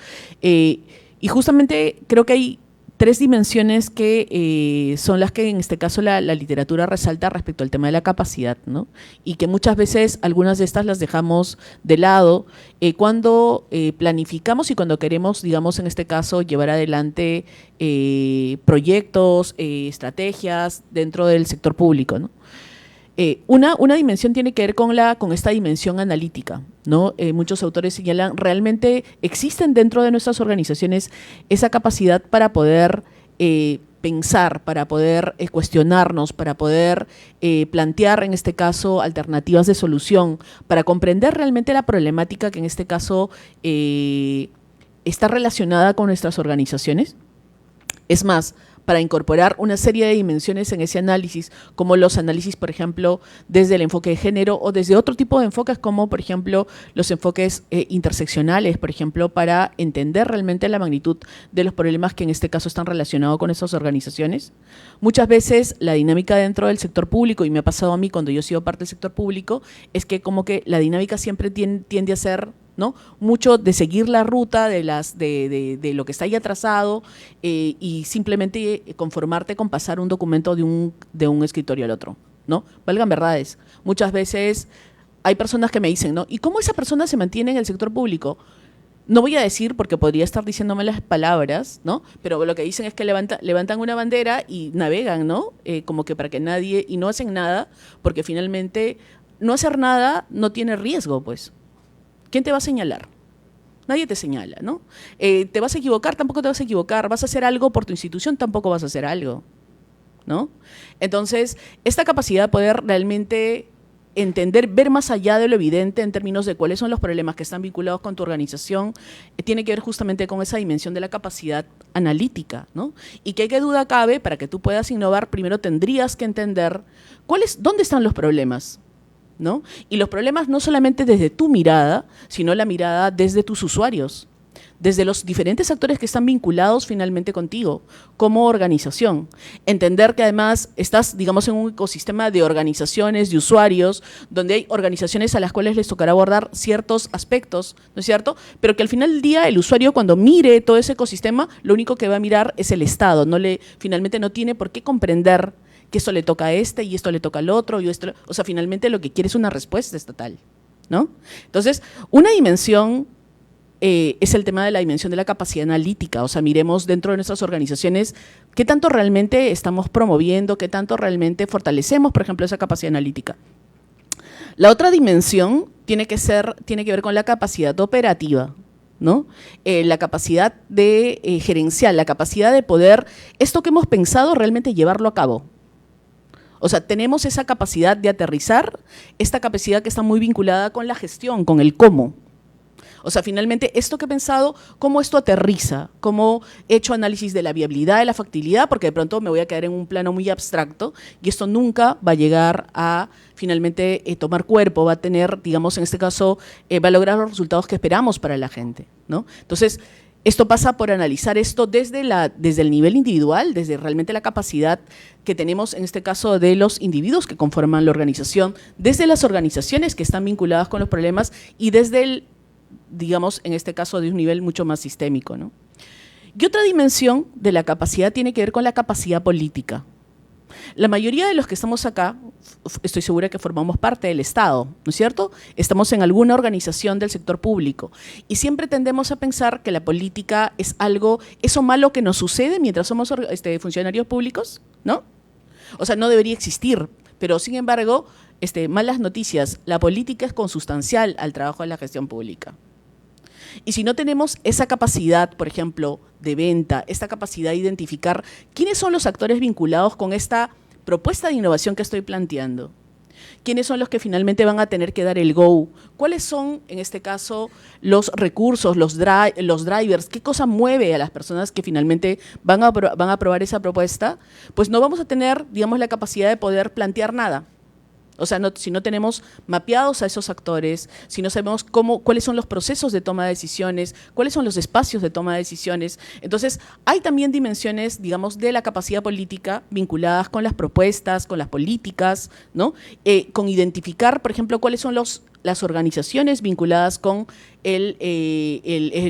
y justamente creo que hay tres dimensiones que son las que en este caso la literatura resalta respecto al tema de la capacidad, ¿no? Y que muchas veces algunas de estas las dejamos de lado cuando planificamos y cuando queremos, digamos, en este caso, llevar adelante proyectos, estrategias dentro del sector público, ¿no? Una dimensión tiene que ver con esta dimensión analítica, ¿no? Muchos autores señalan, realmente existen dentro de nuestras organizaciones esa capacidad para poder pensar, para poder cuestionarnos, para poder plantear, en este caso, alternativas de solución, para comprender realmente la problemática que en este caso está relacionada con nuestras organizaciones. Es más, para incorporar una serie de dimensiones en ese análisis, como los análisis, por ejemplo, desde el enfoque de género o desde otro tipo de enfoques, como por ejemplo los enfoques interseccionales, por ejemplo, para entender realmente la magnitud de los problemas que en este caso están relacionados con estas organizaciones. Muchas veces la dinámica dentro del sector público, y me ha pasado a mí cuando yo he sido parte del sector público, es que como que la dinámica siempre tiende a ser, ¿no?, mucho de seguir la ruta de lo que está ahí atrasado y simplemente conformarte con pasar un documento de un escritorio al otro, ¿no? Valgan verdades. Muchas veces hay personas que me dicen, ¿no?, ¿y cómo esa persona se mantiene en el sector público? No voy a decir porque podría estar diciéndome las palabras, ¿no? Pero lo que dicen es que levantan una bandera y navegan, ¿no? Como que para que nadie, y no hacen nada, porque finalmente no hacer nada no tiene riesgo, pues. ¿Quién te va a señalar? Nadie te señala, ¿no? ¿Te vas a equivocar? Tampoco te vas a equivocar. ¿Vas a hacer algo por tu institución? Tampoco vas a hacer algo, ¿no? Entonces, esta capacidad de poder realmente entender, ver más allá de lo evidente en términos de cuáles son los problemas que están vinculados con tu organización, tiene que ver justamente con esa dimensión de la capacidad analítica, ¿no? Y que qué duda cabe, para que tú puedas innovar, primero tendrías que entender dónde están los problemas, ¿no? Y los problemas no solamente desde tu mirada, sino la mirada desde tus usuarios, desde los diferentes actores que están vinculados finalmente contigo, como organización. Entender que además estás, digamos, en un ecosistema de organizaciones, de usuarios, donde hay organizaciones a las cuales les tocará abordar ciertos aspectos, ¿no es cierto? Pero que al final del día el usuario, cuando mire todo ese ecosistema, lo único que va a mirar es el Estado, finalmente no tiene por qué comprender que esto le toca a este y esto le toca al otro, o sea, finalmente lo que quiere es una respuesta estatal, ¿no? Entonces, una dimensión es el tema de la dimensión de la capacidad analítica, o sea, miremos dentro de nuestras organizaciones qué tanto realmente estamos promoviendo, qué tanto realmente fortalecemos, por ejemplo, esa capacidad analítica. La otra dimensión tiene que ver con la capacidad operativa, ¿no? La capacidad de gerencial, la capacidad de poder, esto que hemos pensado, realmente llevarlo a cabo. O sea, tenemos esa capacidad de aterrizar, esta capacidad que está muy vinculada con la gestión, con el cómo. O sea, finalmente, esto que he pensado, cómo esto aterriza, cómo he hecho análisis de la viabilidad, de la factibilidad, porque de pronto me voy a quedar en un plano muy abstracto y esto nunca va a llegar a finalmente tomar cuerpo, va a tener, digamos, en este caso, va a lograr los resultados que esperamos para la gente, ¿no? Entonces, esto pasa por analizar esto desde el nivel individual, desde realmente la capacidad que tenemos, en este caso, de los individuos que conforman la organización, desde las organizaciones que están vinculadas con los problemas y desde el, digamos, en este caso, de un nivel mucho más sistémico, ¿no? Y otra dimensión de la capacidad tiene que ver con la capacidad política. La mayoría de los que estamos acá, estoy segura que formamos parte del Estado, ¿no es cierto? Estamos en alguna organización del sector público y siempre tendemos a pensar que la política es algo, eso malo que nos sucede mientras somos funcionarios públicos, ¿no? O sea, no debería existir, pero sin embargo, malas noticias, la política es consustancial al trabajo de la gestión pública. Y si no tenemos esa capacidad, por ejemplo, de venta, esta capacidad de identificar quiénes son los actores vinculados con esta propuesta de innovación que estoy planteando, quiénes son los que finalmente van a tener que dar el go, cuáles son, en este caso, los recursos, los drivers, qué cosa mueve a las personas que finalmente van a aprobar esa propuesta, pues no vamos a tener, digamos, la capacidad de poder plantear nada. O sea, si no tenemos mapeados a esos actores, si no sabemos cuáles son los procesos de toma de decisiones, cuáles son los espacios de toma de decisiones. Entonces, hay también dimensiones, digamos, de la capacidad política vinculadas con las propuestas, con las políticas, ¿no? Con identificar, por ejemplo, cuáles son las organizaciones vinculadas con el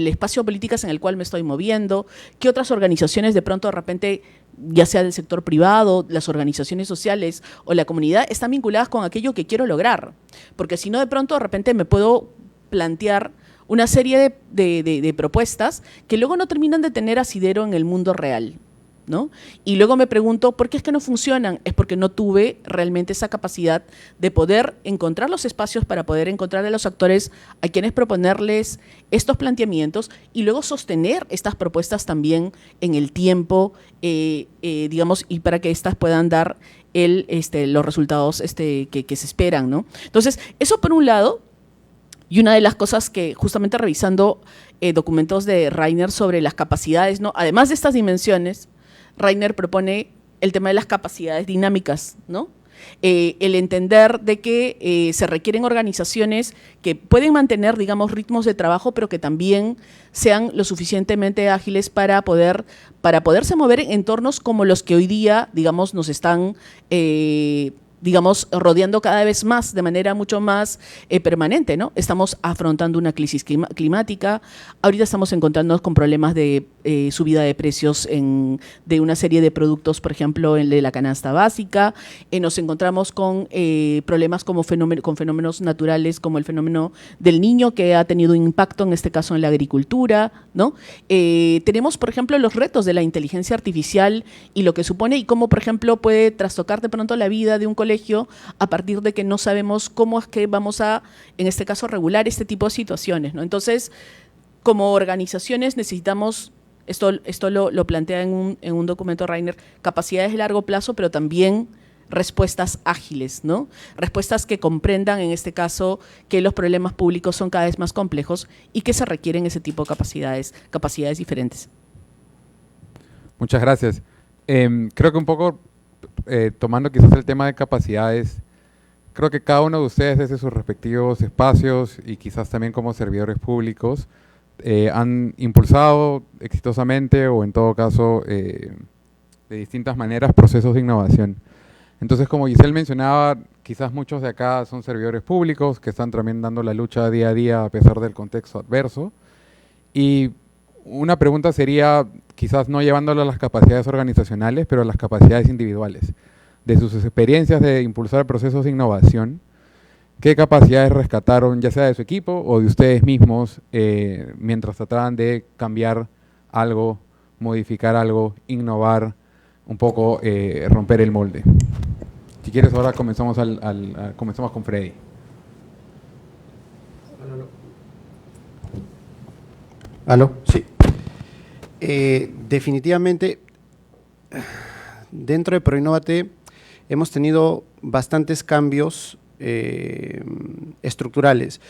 espacio de políticas en el cual me estoy moviendo, qué otras organizaciones de repente, ya sea del sector privado, las organizaciones sociales o la comunidad, están vinculadas con aquello que quiero lograr. Porque si no, de repente me puedo plantear una serie de propuestas que luego no terminan de tener asidero en el mundo real, ¿no? Y luego me pregunto, ¿por qué es que no funcionan? Es porque no tuve realmente esa capacidad de poder encontrar los espacios para poder encontrar a los actores a quienes proponerles estos planteamientos y luego sostener estas propuestas también en el tiempo, digamos, y para que éstas puedan dar los resultados que se esperan, ¿no? Entonces, eso por un lado. Y una de las cosas que justamente revisando documentos de Rainer sobre las capacidades, ¿no? Además de estas dimensiones, Rainer propone el tema de las capacidades dinámicas, ¿no? El entender de que se requieren organizaciones que pueden mantener, digamos, ritmos de trabajo, pero que también sean lo suficientemente ágiles para poderse mover en entornos como los que hoy día, digamos, nos están digamos, rodeando cada vez más, de manera mucho más permanente, ¿no? Estamos afrontando una crisis climática, ahorita estamos encontrándonos con problemas de subida de precios de una serie de productos, por ejemplo, de la canasta básica, nos encontramos con problemas con fenómenos naturales como el fenómeno del Niño, que ha tenido un impacto, en este caso, en la agricultura, ¿no? Tenemos, por ejemplo, los retos de la inteligencia artificial y lo que supone y cómo, por ejemplo, puede trastocar de pronto la vida de un colegio a partir de que no sabemos cómo es que vamos a, en este caso, regular este tipo de situaciones, ¿no? Entonces, como organizaciones necesitamos, esto lo plantea en un documento Rainer, capacidades de largo plazo, pero también respuestas ágiles, ¿no? Respuestas que comprendan, en este caso, que los problemas públicos son cada vez más complejos y que se requieren ese tipo de capacidades diferentes. Muchas gracias. Creo que un poco, tomando quizás el tema de capacidades, creo que cada uno de ustedes desde sus respectivos espacios y quizás también como servidores públicos han impulsado exitosamente o en todo caso de distintas maneras procesos de innovación. Entonces, como Giselle mencionaba, quizás muchos de acá son servidores públicos que están también dando la lucha día a día a pesar del contexto adverso. Y una pregunta sería, quizás no llevándolo a las capacidades organizacionales, pero a las capacidades individuales. De sus experiencias de impulsar procesos de innovación, ¿qué capacidades rescataron, ya sea de su equipo o de ustedes mismos, mientras trataban de cambiar algo, modificar algo, innovar, un poco romper el molde? Si quieres, ahora comenzamos con Freddy. ¿Aló? Sí. Definitivamente, dentro de ProInnovate hemos tenido bastantes cambios estructurales.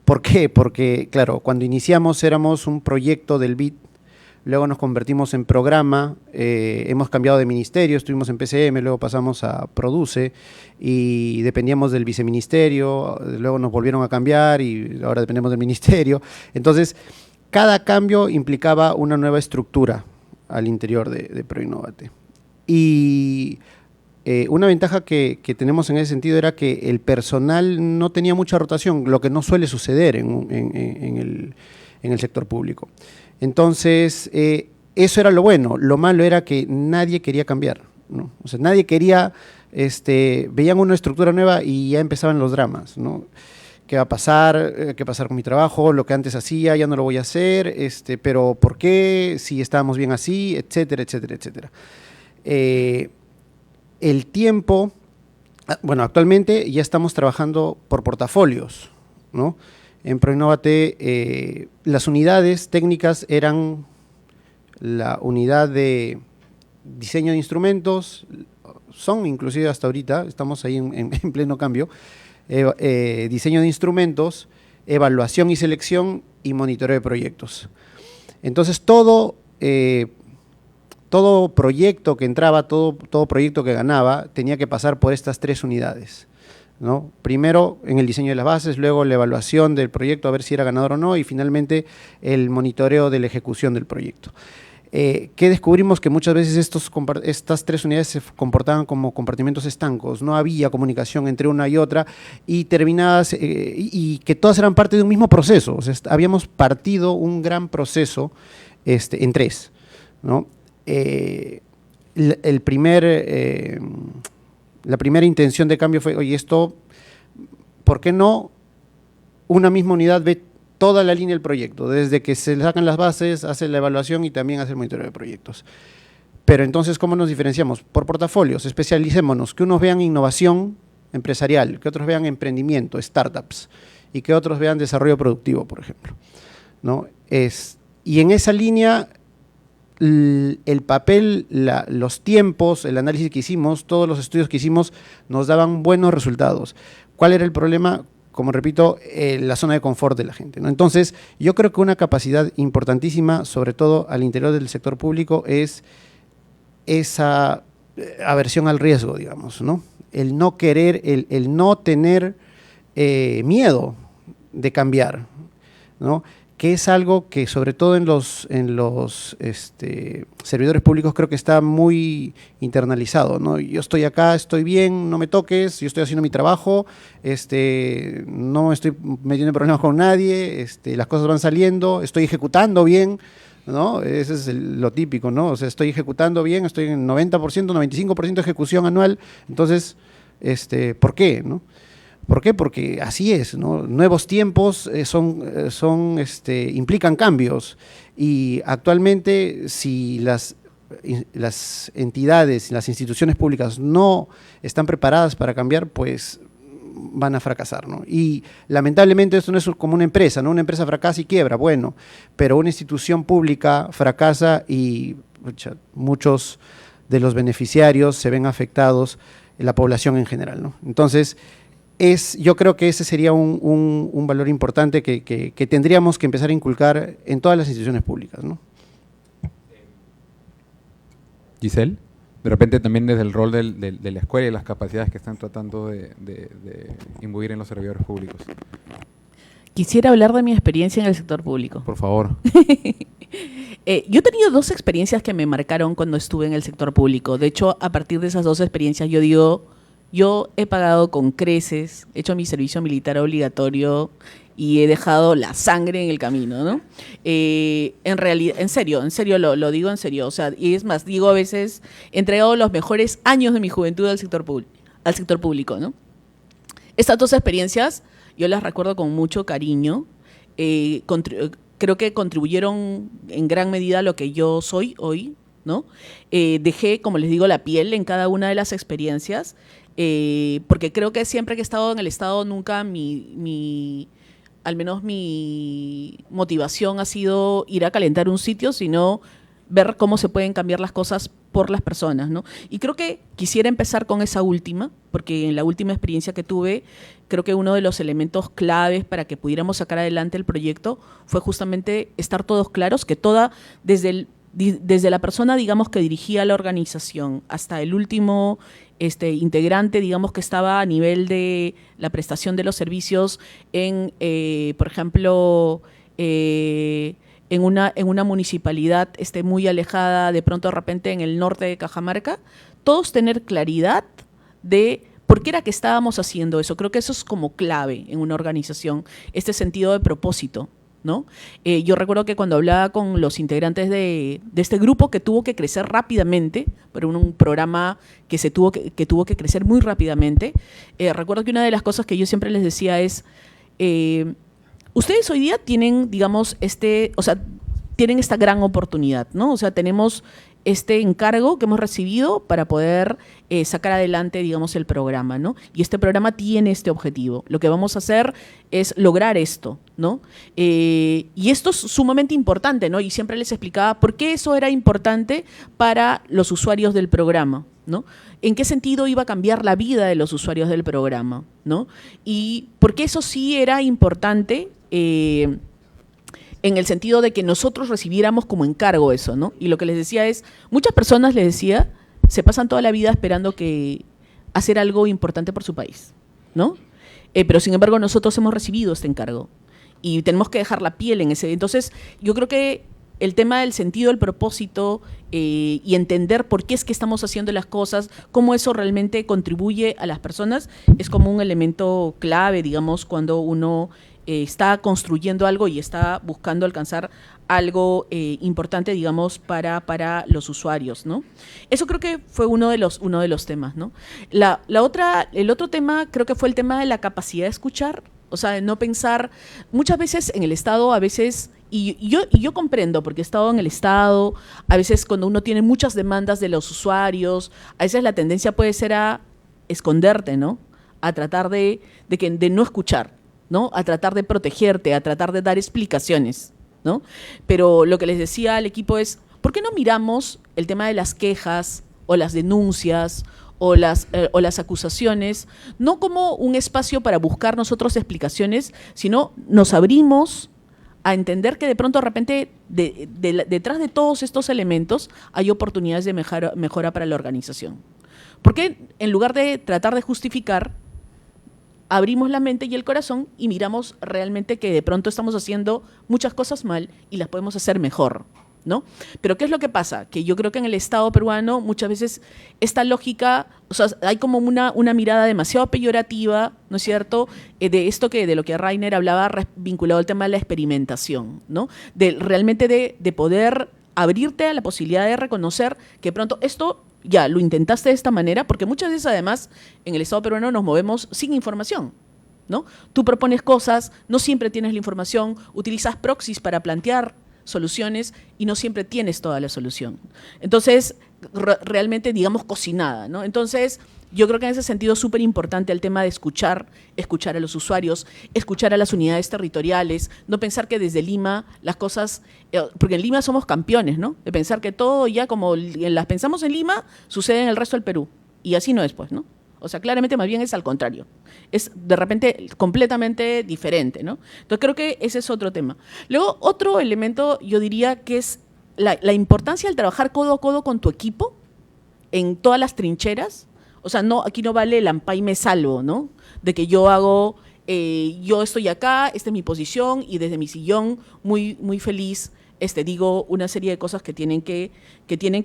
¿Por qué? Porque, claro, cuando iniciamos éramos un proyecto del BID, luego nos convertimos en programa, hemos cambiado de ministerio, estuvimos en PCM, luego pasamos a Produce y dependíamos del viceministerio, luego nos volvieron a cambiar y ahora dependemos del ministerio. Entonces, cada cambio implicaba una nueva estructura al interior de Proinnovate. Y una ventaja que tenemos en ese sentido era que el personal no tenía mucha rotación, lo que no suele suceder en el sector público. Entonces, eso era lo bueno. Lo malo era que nadie quería cambiar, ¿no? O sea, nadie quería, veían una estructura nueva y ya empezaban los dramas, ¿no? ¿Qué va a pasar? ¿Qué va a pasar con mi trabajo? Lo que antes hacía ya no lo voy a hacer, pero ¿por qué? Si estábamos bien así, etcétera, etcétera, etcétera. El tiempo, bueno, actualmente ya estamos trabajando por portafolios, ¿no? En Proinnovate las unidades técnicas eran la unidad de diseño de instrumentos, son inclusive hasta ahorita, estamos ahí en pleno cambio, diseño de instrumentos, evaluación y selección y monitoreo de proyectos. Entonces todo proyecto que entraba, todo proyecto que ganaba tenía que pasar por estas 3 unidades, ¿no? Primero en el diseño de las bases, luego la evaluación del proyecto a ver si era ganador o no y finalmente el monitoreo de la ejecución del proyecto. ¿Qué descubrimos? Que muchas veces estas 3 unidades se comportaban como compartimentos estancos, no había comunicación entre una y otra y terminadas y que todas eran parte de un mismo proceso. O sea, habíamos partido un gran proceso en 3, ¿no? La primera intención de cambio fue, oye, ¿por qué no una misma unidad ve toda la línea del proyecto? Desde que se le sacan las bases, hace la evaluación y también hace el monitoreo de proyectos. Pero entonces, ¿cómo nos diferenciamos? Por portafolios, especialicémonos, que unos vean innovación empresarial, que otros vean emprendimiento, startups, y que otros vean desarrollo productivo, por ejemplo, ¿no? Y en esa línea, el papel, los tiempos, el análisis que hicimos, todos los estudios que hicimos nos daban buenos resultados. ¿Cuál era el problema? Como repito, la zona de confort de la gente, ¿no? Entonces, yo creo que una capacidad importantísima, sobre todo al interior del sector público, es esa aversión al riesgo, digamos, ¿no? El no querer, el no tener miedo de cambiar, ¿no? Que es algo que sobre todo en los servidores públicos creo que está muy internalizado, ¿no? Yo estoy acá, estoy bien, no me toques, yo estoy haciendo mi trabajo, no estoy metiendo en problemas con nadie, las cosas van saliendo, estoy ejecutando bien, ¿no? Ese es lo típico, ¿no? O sea, estoy ejecutando bien, estoy en 90%, 95% de ejecución anual, entonces, ¿por qué, no? ¿Por qué? Porque así es, ¿no? Nuevos tiempos implican cambios y actualmente si las entidades, las instituciones públicas no están preparadas para cambiar, pues van a fracasar, ¿no? Y lamentablemente esto no es como una empresa, ¿no? Una empresa fracasa y quiebra, bueno, pero una institución pública fracasa y muchos de los beneficiarios se ven afectados, la población en general, ¿no? Entonces, yo creo que ese sería un valor importante que tendríamos que empezar a inculcar en todas las instituciones públicas, ¿no? Giselle, de repente también desde el rol de la escuela y las capacidades que están tratando de imbuir en los servidores públicos. Quisiera hablar de mi experiencia en el sector público. Por favor. Yo he tenido 2 experiencias que me marcaron cuando estuve en el sector público. De hecho, a partir de esas 2 experiencias yo digo, yo he pagado con creces, he hecho mi servicio militar obligatorio y he dejado la sangre en el camino, ¿no? En realidad, en serio, lo digo en serio. O sea, y es más, digo a veces, he entregado los mejores años de mi juventud al sector público, ¿no? Estas 2 experiencias yo las recuerdo con mucho cariño. Creo que contribuyeron en gran medida a lo que yo soy hoy, ¿no? Dejé, como les digo, la piel en cada una de las experiencias, porque creo que siempre que he estado en el Estado, nunca al menos mi motivación ha sido ir a calentar un sitio, sino ver cómo se pueden cambiar las cosas por las personas, ¿no? Y creo que quisiera empezar con esa última, porque en la última experiencia que tuve, creo que uno de los elementos claves para que pudiéramos sacar adelante el proyecto fue justamente estar todos claros, que desde la persona, digamos, que dirigía la organización hasta el último integrante, digamos, que estaba a nivel de la prestación de los servicios en, por ejemplo, en una municipalidad muy alejada, de pronto de repente en el norte de Cajamarca, todos tener claridad de por qué era que estábamos haciendo eso. Creo que eso es como clave en una organización, este sentido de propósito, ¿no? Yo recuerdo que cuando hablaba con los integrantes de este grupo, que tuvo que crecer rápidamente, pero un programa que tuvo que crecer muy rápidamente, recuerdo que una de las cosas que yo siempre les decía es, ustedes hoy día tienen, digamos, tienen esta gran oportunidad, ¿no? O sea, tenemos este encargo que hemos recibido para poder sacar adelante, digamos, el programa, ¿no? Y este programa tiene este objetivo. Lo que vamos a hacer es lograr esto, ¿no? Y esto es sumamente importante, ¿no? Y siempre les explicaba por qué eso era importante para los usuarios del programa, ¿no? ¿En qué sentido iba a cambiar la vida de los usuarios del programa, ¿no? Y por qué eso sí era importante en el sentido de que nosotros recibiéramos como encargo eso, ¿no? Y lo que les decía es, muchas personas, les decía, se pasan toda la vida esperando hacer algo importante por su país, ¿no? Pero sin embargo nosotros hemos recibido este encargo y tenemos que dejar la piel en ese. Entonces, yo creo que el tema del sentido, el propósito y entender por qué es que estamos haciendo las cosas, cómo eso realmente contribuye a las personas, es como un elemento clave, digamos, cuando uno está construyendo algo y está buscando alcanzar algo importante, digamos, para los usuarios, ¿no? Eso creo que fue uno de los temas, ¿no? El otro tema creo que fue el tema de la capacidad de escuchar, o sea, de no pensar, muchas veces en el Estado, a veces, y yo comprendo, porque he estado en el Estado, a veces cuando uno tiene muchas demandas de los usuarios, a veces la tendencia puede ser a esconderte, ¿no? A tratar de no escuchar, ¿no? A tratar de protegerte, a tratar de dar explicaciones, ¿no? Pero lo que les decía al equipo es, ¿por qué no miramos el tema de las quejas o las denuncias o las acusaciones, no como un espacio para buscar nosotros explicaciones, sino nos abrimos a entender que de pronto, de repente, detrás de todos estos elementos hay oportunidades de mejora para la organización? ¿Por qué en lugar de tratar de justificar, abrimos la mente y el corazón y miramos realmente que de pronto estamos haciendo muchas cosas mal y las podemos hacer mejor, ¿no? Pero ¿qué es lo que pasa? Que yo creo que en el Estado peruano muchas veces esta lógica, o sea, hay como una mirada demasiado peyorativa, ¿no es cierto?, de lo que Rainer hablaba vinculado al tema de la experimentación, ¿no? Realmente de poder abrirte a la posibilidad de reconocer que pronto esto ya lo intentaste de esta manera, porque muchas veces además en el Estado peruano nos movemos sin información, ¿no? Tú propones cosas, no siempre tienes la información, utilizas proxies para plantear soluciones y no siempre tienes toda la solución. Entonces, realmente, digamos, cocinada, ¿no? Entonces, yo creo que en ese sentido es súper importante el tema de escuchar a los usuarios, escuchar a las unidades territoriales, no pensar que desde Lima las cosas, porque en Lima somos campeones, ¿no? De pensar que todo ya como las pensamos en Lima, sucede en el resto del Perú. Y así no es, pues, ¿no? O sea, claramente más bien es al contrario. Es de repente completamente diferente, ¿no? Entonces creo que ese es otro tema. Luego, otro elemento yo diría que es la importancia del trabajar codo a codo con tu equipo en todas las trincheras. O sea, aquí no vale el ampay me salvo, ¿no? De que yo estoy acá, esta es mi posición y desde mi sillón muy, muy feliz digo una serie de cosas que tienen que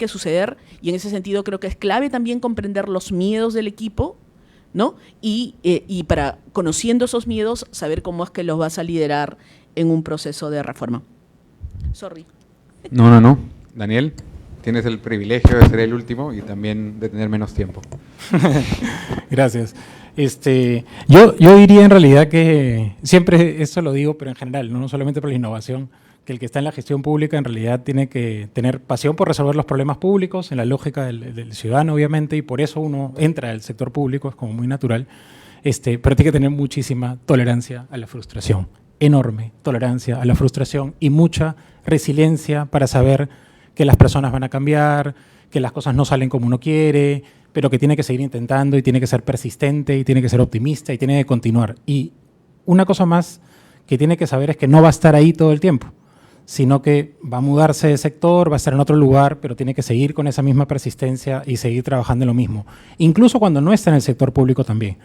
suceder, y en ese sentido creo que es clave también comprender los miedos del equipo, ¿no? Y para, conociendo esos miedos, saber cómo es que los vas a liderar en un proceso de reforma. Sorry. No. Daniel, tienes el privilegio de ser el último y también de tener menos tiempo. Gracias. Yo diría en realidad que, siempre esto lo digo, pero en general, no solamente por la innovación, que el que está en la gestión pública en realidad tiene que tener pasión por resolver los problemas públicos, en la lógica del ciudadano, obviamente, y por eso uno entra al sector público, es como muy natural, pero tiene que tener muchísima tolerancia a la frustración, enorme tolerancia a la frustración y mucha resiliencia para saber que las personas van a cambiar, que las cosas no salen como uno quiere, pero que tiene que seguir intentando y tiene que ser persistente y tiene que ser optimista y tiene que continuar. Y una cosa más que tiene que saber es que no va a estar ahí todo el tiempo, sino que va a mudarse de sector, va a estar en otro lugar, pero tiene que seguir con esa misma persistencia y seguir trabajando en lo mismo. Incluso cuando no está en el sector público también.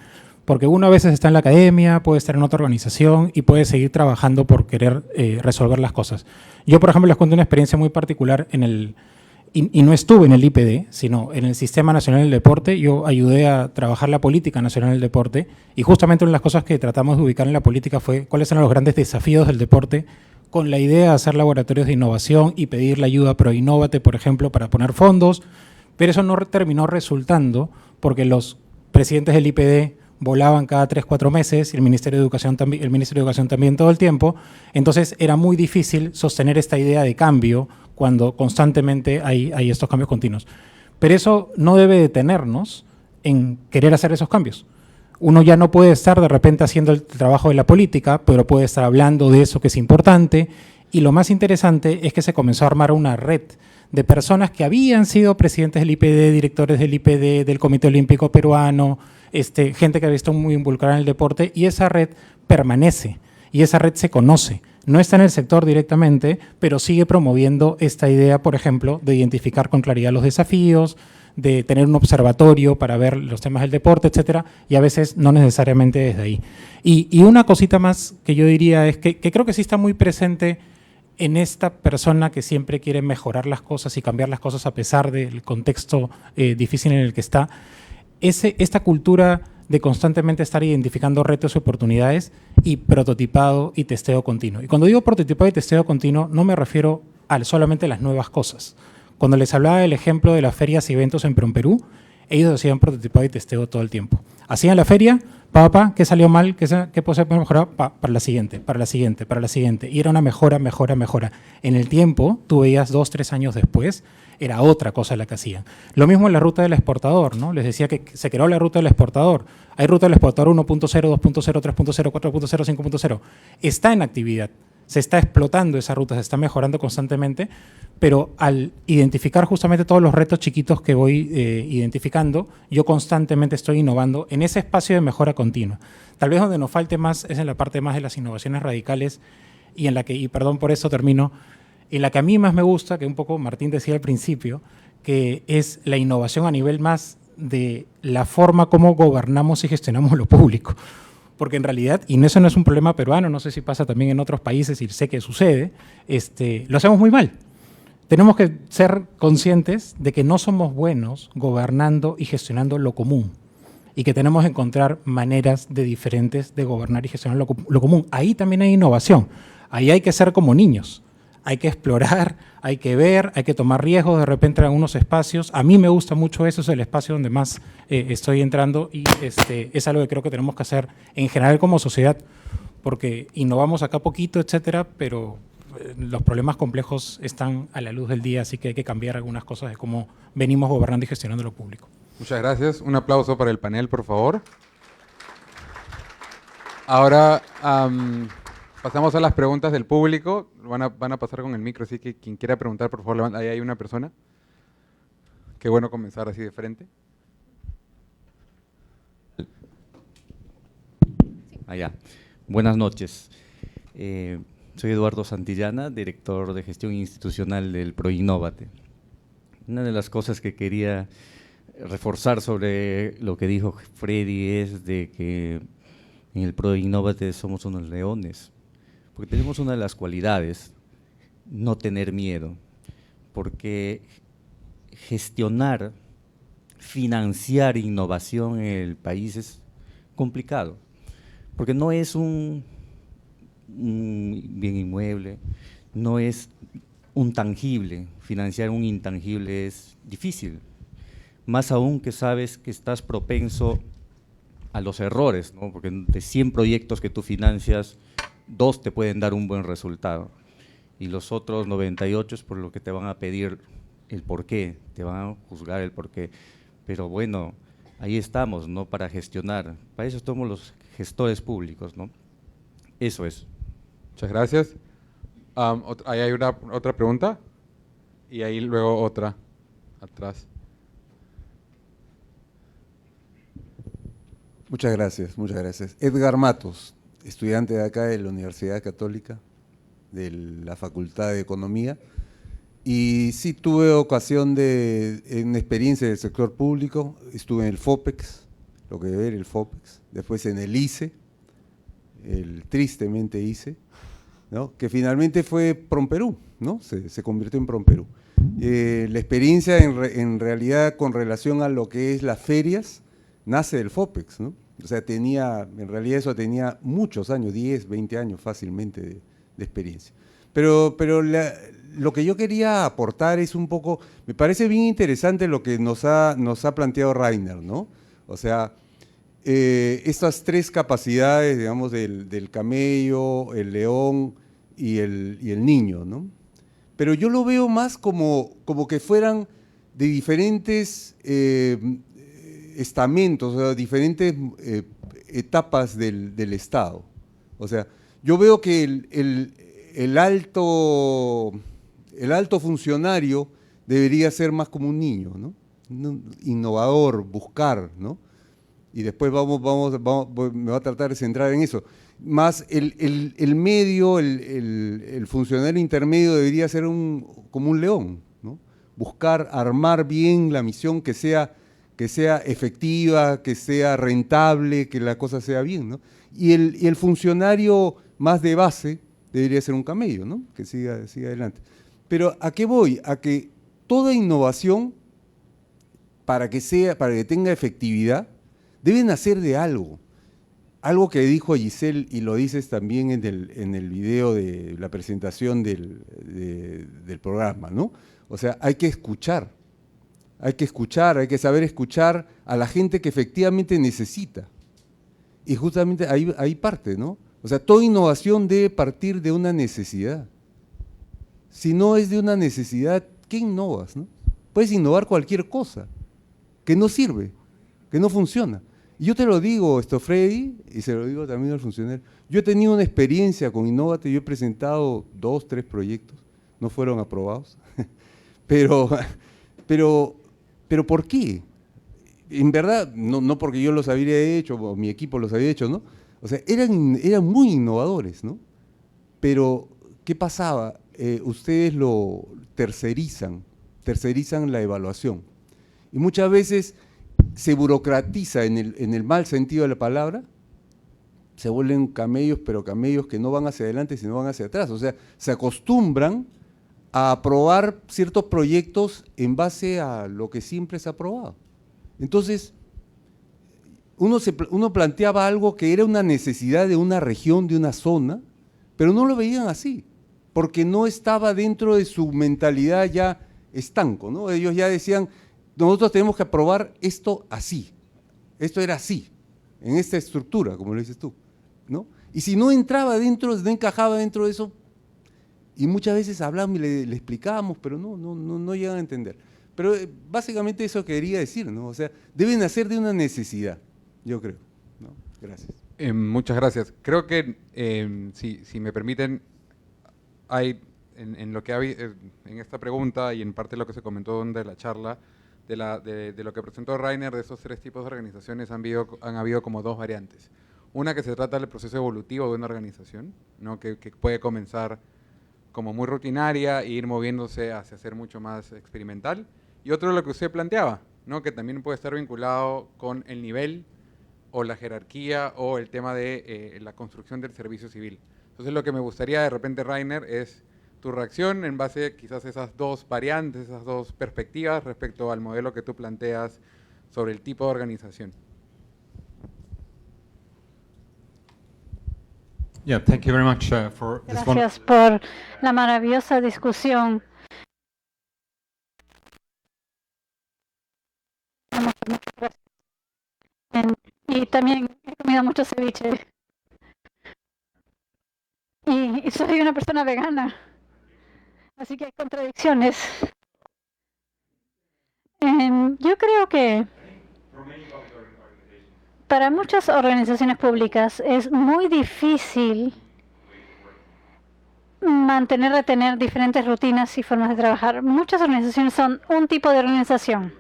Porque uno a veces está en la academia, puede estar en otra organización y puede seguir trabajando por querer resolver las cosas. Yo, por ejemplo, les cuento una experiencia muy particular y no estuve en el IPD, sino en el Sistema Nacional del Deporte. Yo ayudé a trabajar la política nacional del deporte y justamente una de las cosas que tratamos de ubicar en la política fue cuáles eran los grandes desafíos del deporte, con la idea de hacer laboratorios de innovación y pedir la ayuda a ProInnovate, por ejemplo, para poner fondos, pero eso no terminó resultando porque los presidentes del IPD volaban cada 3-4 meses y el Ministerio de Educación también todo el tiempo. Entonces era muy difícil sostener esta idea de cambio cuando constantemente hay estos cambios continuos. Pero eso no debe detenernos en querer hacer esos cambios. Uno ya no puede estar de repente haciendo el trabajo de la política, pero puede estar hablando de eso que es importante. Y lo más interesante es que se comenzó a armar una red de personas que habían sido presidentes del IPD, directores del IPD, del Comité Olímpico Peruano, gente que había estado muy involucrada en el deporte, y esa red permanece, y esa red se conoce. No está en el sector directamente, pero sigue promoviendo esta idea, por ejemplo, de identificar con claridad los desafíos, de tener un observatorio para ver los temas del deporte, etcétera, y a veces no necesariamente desde ahí. Y una cosita más que yo diría es que creo que sí está muy presente en esta persona que siempre quiere mejorar las cosas y cambiar las cosas a pesar del contexto difícil en el que está, esta cultura de constantemente estar identificando retos y oportunidades y prototipado y testeo continuo. Y cuando digo prototipado y testeo continuo, no me refiero a solamente las nuevas cosas. Cuando les hablaba del ejemplo de las ferias y eventos en Perú, ellos hacían prototipado y testeo todo el tiempo. Hacían la feria, ¿qué salió mal? ¿Qué puede mejorar? Para la siguiente, para la siguiente, para la siguiente. Y era una mejora. En el tiempo, tú veías 2-3 años después, era otra cosa la que hacían. Lo mismo en la ruta del exportador, ¿no? Les decía que se creó la ruta del exportador. Hay ruta del exportador 1.0, 2.0, 3.0, 4.0, 5.0. Está en actividad. Se está explotando esa ruta, se está mejorando constantemente, pero al identificar justamente todos los retos chiquitos que voy identificando, yo constantemente estoy innovando en ese espacio de mejora continua. Tal vez donde nos falte más es en la parte más de las innovaciones radicales y en la que, y perdón por eso termino, en la que a mí más me gusta, que un poco Martín decía al principio, que es la innovación a nivel más de la forma como gobernamos y gestionamos lo público. Porque en realidad, y eso no es un problema peruano, no sé si pasa también en otros países y sé que sucede, lo hacemos muy mal. Tenemos que ser conscientes de que no somos buenos gobernando y gestionando lo común y que tenemos que encontrar maneras diferentes de gobernar y gestionar lo común. Ahí también hay innovación. Ahí hay que ser como niños. Hay que explorar, hay que ver, hay que tomar riesgos de repente en algunos espacios. A mí me gusta mucho eso, es el espacio donde más estoy entrando y es algo que creo que tenemos que hacer en general como sociedad, porque innovamos acá poquito, etcétera, pero los problemas complejos están a la luz del día, así que hay que cambiar algunas cosas de cómo venimos gobernando y gestionando lo público. Muchas gracias. Un aplauso para el panel, por favor. Ahora pasamos a las preguntas del público. Van a pasar con el micro, así que quien quiera preguntar, por favor, levanta. Ahí hay una persona. Qué bueno comenzar así de frente. Allá. Buenas noches. Soy Eduardo Santillana, director de gestión institucional del ProInnovate. Una de las cosas que quería reforzar sobre lo que dijo Freddy es de que en el ProInnovate somos unos leones, porque tenemos una de las cualidades, no tener miedo, porque gestionar, financiar innovación en el país es complicado, porque no es un bien inmueble, no es un tangible, financiar un intangible es difícil, más aún que sabes que estás propenso a los errores, ¿no? Porque de 100 proyectos que tú financias, 2 te pueden dar un buen resultado y los otros 98 es por lo que te van a pedir el porqué, te van a juzgar el porqué, pero bueno, ahí estamos, ¿no? Para gestionar, para eso somos los gestores públicos, ¿no? Eso es. Muchas gracias. ¿Ahí hay otra pregunta? Y ahí luego otra, atrás. Muchas gracias, muchas gracias. Edgar Matos, estudiante de acá de la Universidad Católica, de la Facultad de Economía. Y sí tuve ocasión de, en experiencia del sector público, estuve en el FOPEX, lo que ver el FOPEX, después en el ICE, el tristemente ICE, ¿no? Que finalmente fue PROMPERÚ, ¿no? Se convirtió en PROMPERÚ. La experiencia en realidad con relación a lo que es las ferias, nace del FOPEX, ¿no? O sea, en realidad eso tenía muchos años, 10, 20 años fácilmente de experiencia. Pero lo que yo quería aportar es un poco, me parece bien interesante lo que nos ha planteado Rainer, ¿no? O sea, estas tres capacidades, digamos, del camello, el león y el niño, ¿no? Pero yo lo veo más como que fueran de diferentes estamentos, o sea, diferentes etapas del Estado. O sea, yo veo que el alto funcionario debería ser más como un niño, ¿no? Innovador, buscar, ¿no? Y después me voy a tratar de centrar en eso. Más el medio, el funcionario intermedio debería ser como un león, ¿no? Buscar, armar bien la misión que sea efectiva, que sea rentable, que la cosa sea bien, ¿no? Y el funcionario más de base debería ser un camello, ¿no? Que siga adelante. Pero ¿a qué voy? A que toda innovación, para que tenga efectividad, debe nacer de algo. Algo que dijo Giselle, y lo dices también en el video de la presentación del programa, ¿no? O sea, hay que escuchar, hay que saber escuchar a la gente que efectivamente necesita. Y justamente ahí parte, ¿no? O sea, toda innovación debe partir de una necesidad. Si no es de una necesidad, ¿qué innovas, no? Puedes innovar cualquier cosa que no sirve, que no funciona. Y yo te lo digo, Freddy, y se lo digo también al funcionario, yo he tenido una experiencia con Innovate, yo he presentado 2, 3 proyectos, no fueron aprobados, pero ¿por qué? En verdad, no porque yo los había hecho, o mi equipo los había hecho, ¿no? O sea, eran muy innovadores, ¿no? Pero, ¿qué pasaba? Ustedes lo tercerizan la evaluación. Y muchas veces se burocratiza en el mal sentido de la palabra, se vuelven camellos, pero camellos que no van hacia adelante, sino van hacia atrás. O sea, se acostumbran a aprobar ciertos proyectos en base a lo que siempre se ha aprobado. Entonces, uno planteaba algo que era una necesidad de una región, de una zona, pero no lo veían así, porque no estaba dentro de su mentalidad ya estanco, ¿no? Ellos ya decían, nosotros tenemos que aprobar esto así, esto era así, en esta estructura, como lo dices tú, ¿no? Y si no entraba dentro, no encajaba dentro de eso, y muchas veces hablamos y le explicábamos, pero no llegan a entender. Pero básicamente eso quería decir, ¿no? O sea, deben nacer de una necesidad, yo creo, ¿no? Gracias. Muchas gracias. Creo que, si me permiten, hay en lo que en esta pregunta y en parte de lo que se comentó de la charla, de lo que presentó Rainer, de esos 3 tipos de organizaciones han habido como 2 variantes. Una que se trata del proceso evolutivo de una organización, ¿no? que puede comenzar como muy rutinaria e ir moviéndose hacia ser mucho más experimental. Y otro lo que usted planteaba, ¿no? Que también puede estar vinculado con el nivel o la jerarquía o el tema de la construcción del servicio civil. Entonces lo que me gustaría de repente, Rainer, es tu reacción en base quizás a esas 2 variantes, esas 2 perspectivas respecto al modelo que tú planteas sobre el tipo de organización. Yeah, thank you very much for this one. Gracias por la maravillosa discusión. Y también he comido mucho ceviche. Y soy una persona vegana. Así que hay contradicciones. Yo creo que para muchas organizaciones públicas es muy difícil retener diferentes rutinas y formas de trabajar. Muchas organizaciones son un tipo de organización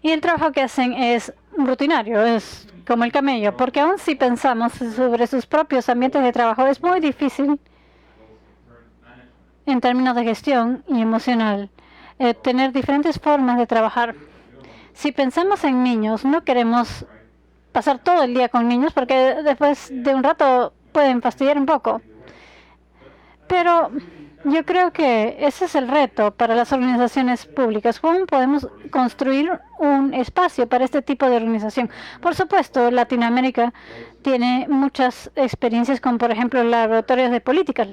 y el trabajo que hacen es rutinario, es como el camello, porque aun si pensamos sobre sus propios ambientes de trabajo, es muy difícil en términos de gestión y emocional tener diferentes formas de trabajar. Si pensamos en niños, no queremos pasar todo el día con niños porque después de un rato pueden fastidiar un poco. Pero yo creo que ese es el reto para las organizaciones públicas. ¿Cómo podemos construir un espacio para este tipo de organización? Por supuesto, Latinoamérica tiene muchas experiencias con, por ejemplo, laboratorios de políticas.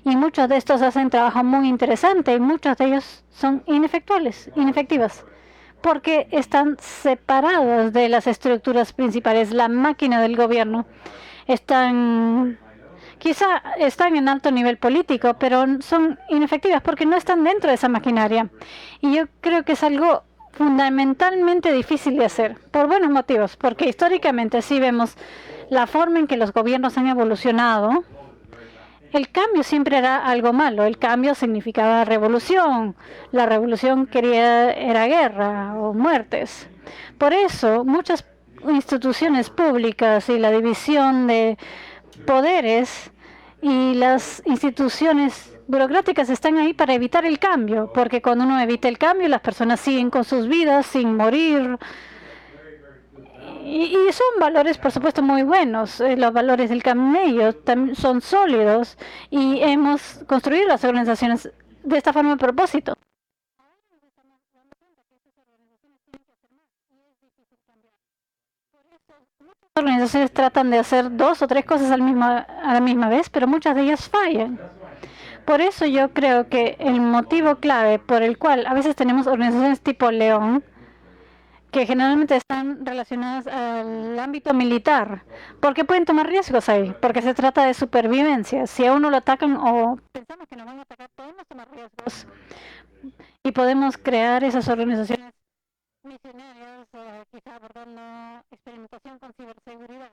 Y muchos de estos hacen trabajo muy interesante y muchos de ellos son inefectivas, porque están separados de las estructuras principales. La máquina del gobierno quizá están en alto nivel político, pero son inefectivas porque no están dentro de esa maquinaria. Y yo creo que es algo fundamentalmente difícil de hacer, por buenos motivos, porque históricamente si vemos la forma en que los gobiernos han evolucionado, el cambio siempre era algo malo. El cambio significaba revolución. La revolución era guerra o muertes. Por eso, muchas instituciones públicas y la división de poderes y las instituciones burocráticas están ahí para evitar el cambio, porque cuando uno evita el cambio, las personas siguen con sus vidas sin morir. Y son valores, por supuesto, muy buenos. Los valores del camello son sólidos y hemos construido las organizaciones de esta forma a propósito. Muchas organizaciones tratan de hacer 2 o 3 cosas a la misma vez, pero muchas de ellas fallan. Por eso yo creo que el motivo clave por el cual a veces tenemos organizaciones tipo León, que generalmente están relacionadas al ámbito militar, porque pueden tomar riesgos ahí, porque se trata de supervivencia. Si a uno lo atacan o pensamos que nos van a atacar, podemos tomar riesgos y podemos crear esas organizaciones misionarias, quizá abordando experimentación con ciberseguridad.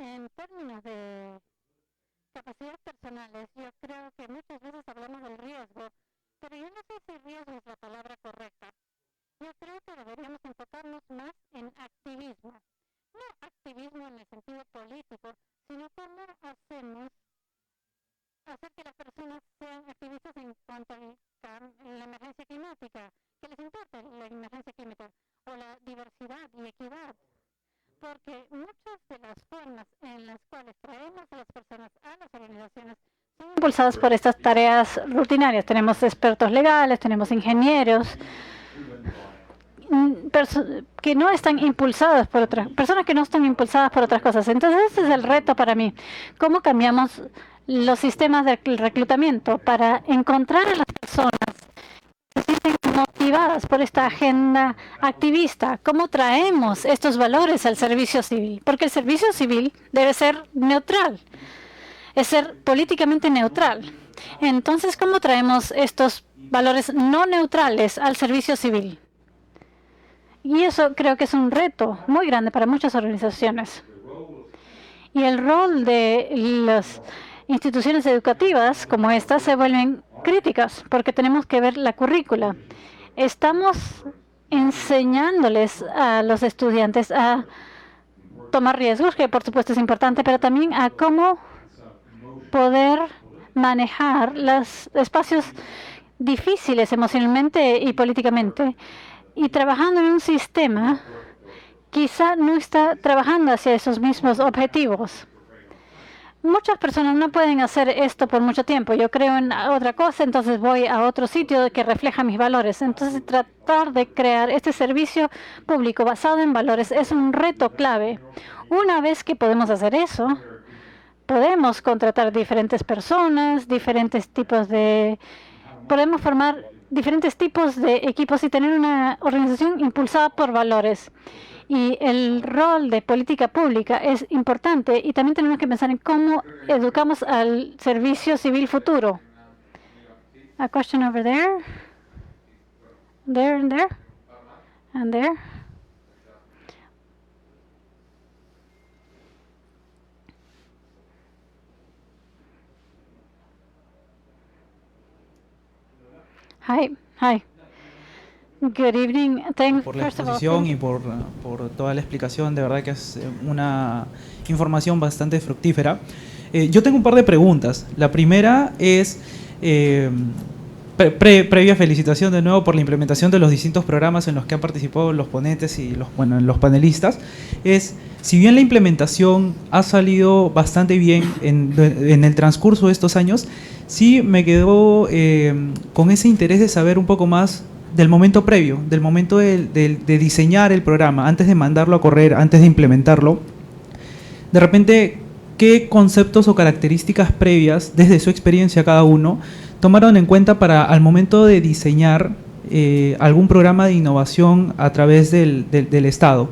En términos de capacidades personales, yo creo que muchas veces hablamos del riesgo, pero yo no sé si riesgo es la palabra correcta. Yo creo que deberíamos enfocarnos más en activismo. No activismo en el sentido político, sino cómo hacemos hacer que las personas sean activistas en cuanto a la emergencia climática, que les importe la emergencia climática o la diversidad y equidad. Porque muchas de las formas en las cuales traemos a las personas a las organizaciones son impulsadas por estas tareas rutinarias. Tenemos expertos legales, tenemos ingenieros, que no están impulsadas por otras personas que no están impulsadas por otras cosas. Entonces ese es el reto para mí. ¿Cómo cambiamos los sistemas de reclutamiento para encontrar a las personas que se sienten motivadas por esta agenda activista? ¿Cómo traemos estos valores al servicio civil? Porque el servicio civil debe ser neutral, es ser políticamente neutral. Entonces, ¿cómo traemos estos valores no neutrales al servicio civil? Y eso creo que es un reto muy grande para muchas organizaciones. Y el rol de las instituciones educativas como esta se vuelven críticas porque tenemos que ver la currícula. Estamos enseñándoles a los estudiantes a tomar riesgos, que por supuesto es importante, pero también a cómo poder manejar los espacios difíciles emocionalmente y políticamente. Y trabajando en un sistema, quizá no está trabajando hacia esos mismos objetivos. Muchas personas no pueden hacer esto por mucho tiempo. Yo creo en otra cosa, entonces voy a otro sitio que refleja mis valores. Entonces, tratar de crear este servicio público basado en valores es un reto clave. Una vez que podemos hacer eso, podemos contratar diferentes personas, podemos formar diferentes tipos de equipos y tener una organización impulsada por valores. Y el rol de política pública es importante y también tenemos que pensar en cómo educamos al servicio civil futuro. A question over there. There and there. And there. Hi. Good evening. Por la First of all, exposición y por toda la explicación, de verdad que es una información bastante fructífera. Yo tengo un par de preguntas. La primera es, previa felicitación de nuevo por la implementación de los distintos programas en los que han participado los ponentes y los panelistas, es, si bien la implementación ha salido bastante bien en el transcurso de estos años, sí me quedó con ese interés de saber un poco más del momento previo, del momento de diseñar el programa, antes de mandarlo a correr, antes de implementarlo. De repente, ¿qué conceptos o características previas, desde su experiencia cada uno, tomaron en cuenta para al momento de diseñar algún programa de innovación a través del Estado?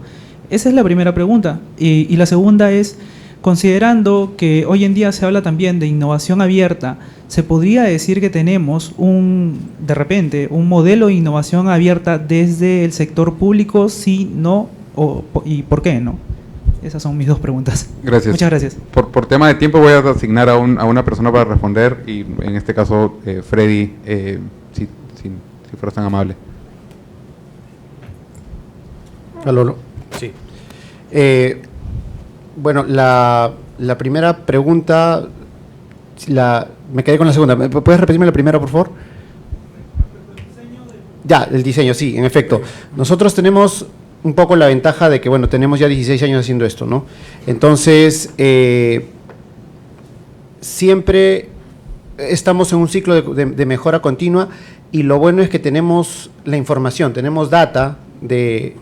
Esa es la primera pregunta. Y la segunda es, considerando que hoy en día se habla también de innovación abierta, ¿se podría decir que tenemos de repente un modelo de innovación abierta desde el sector público? Sí, no, y por qué no. Esas son mis dos preguntas. Gracias. Muchas gracias. Por tema de tiempo voy a asignar a una persona para responder, y en este caso Freddy, si fueras tan amable. Aló. Sí. Bueno, la primera pregunta, me quedé con la segunda. ¿Puedes repetirme la primera, por favor? Ya, el diseño, sí, en efecto. Nosotros tenemos un poco la ventaja de que, bueno, tenemos ya 16 años haciendo esto, ¿no? Entonces, siempre estamos en un ciclo de mejora continua, y lo bueno es que tenemos la información, tenemos data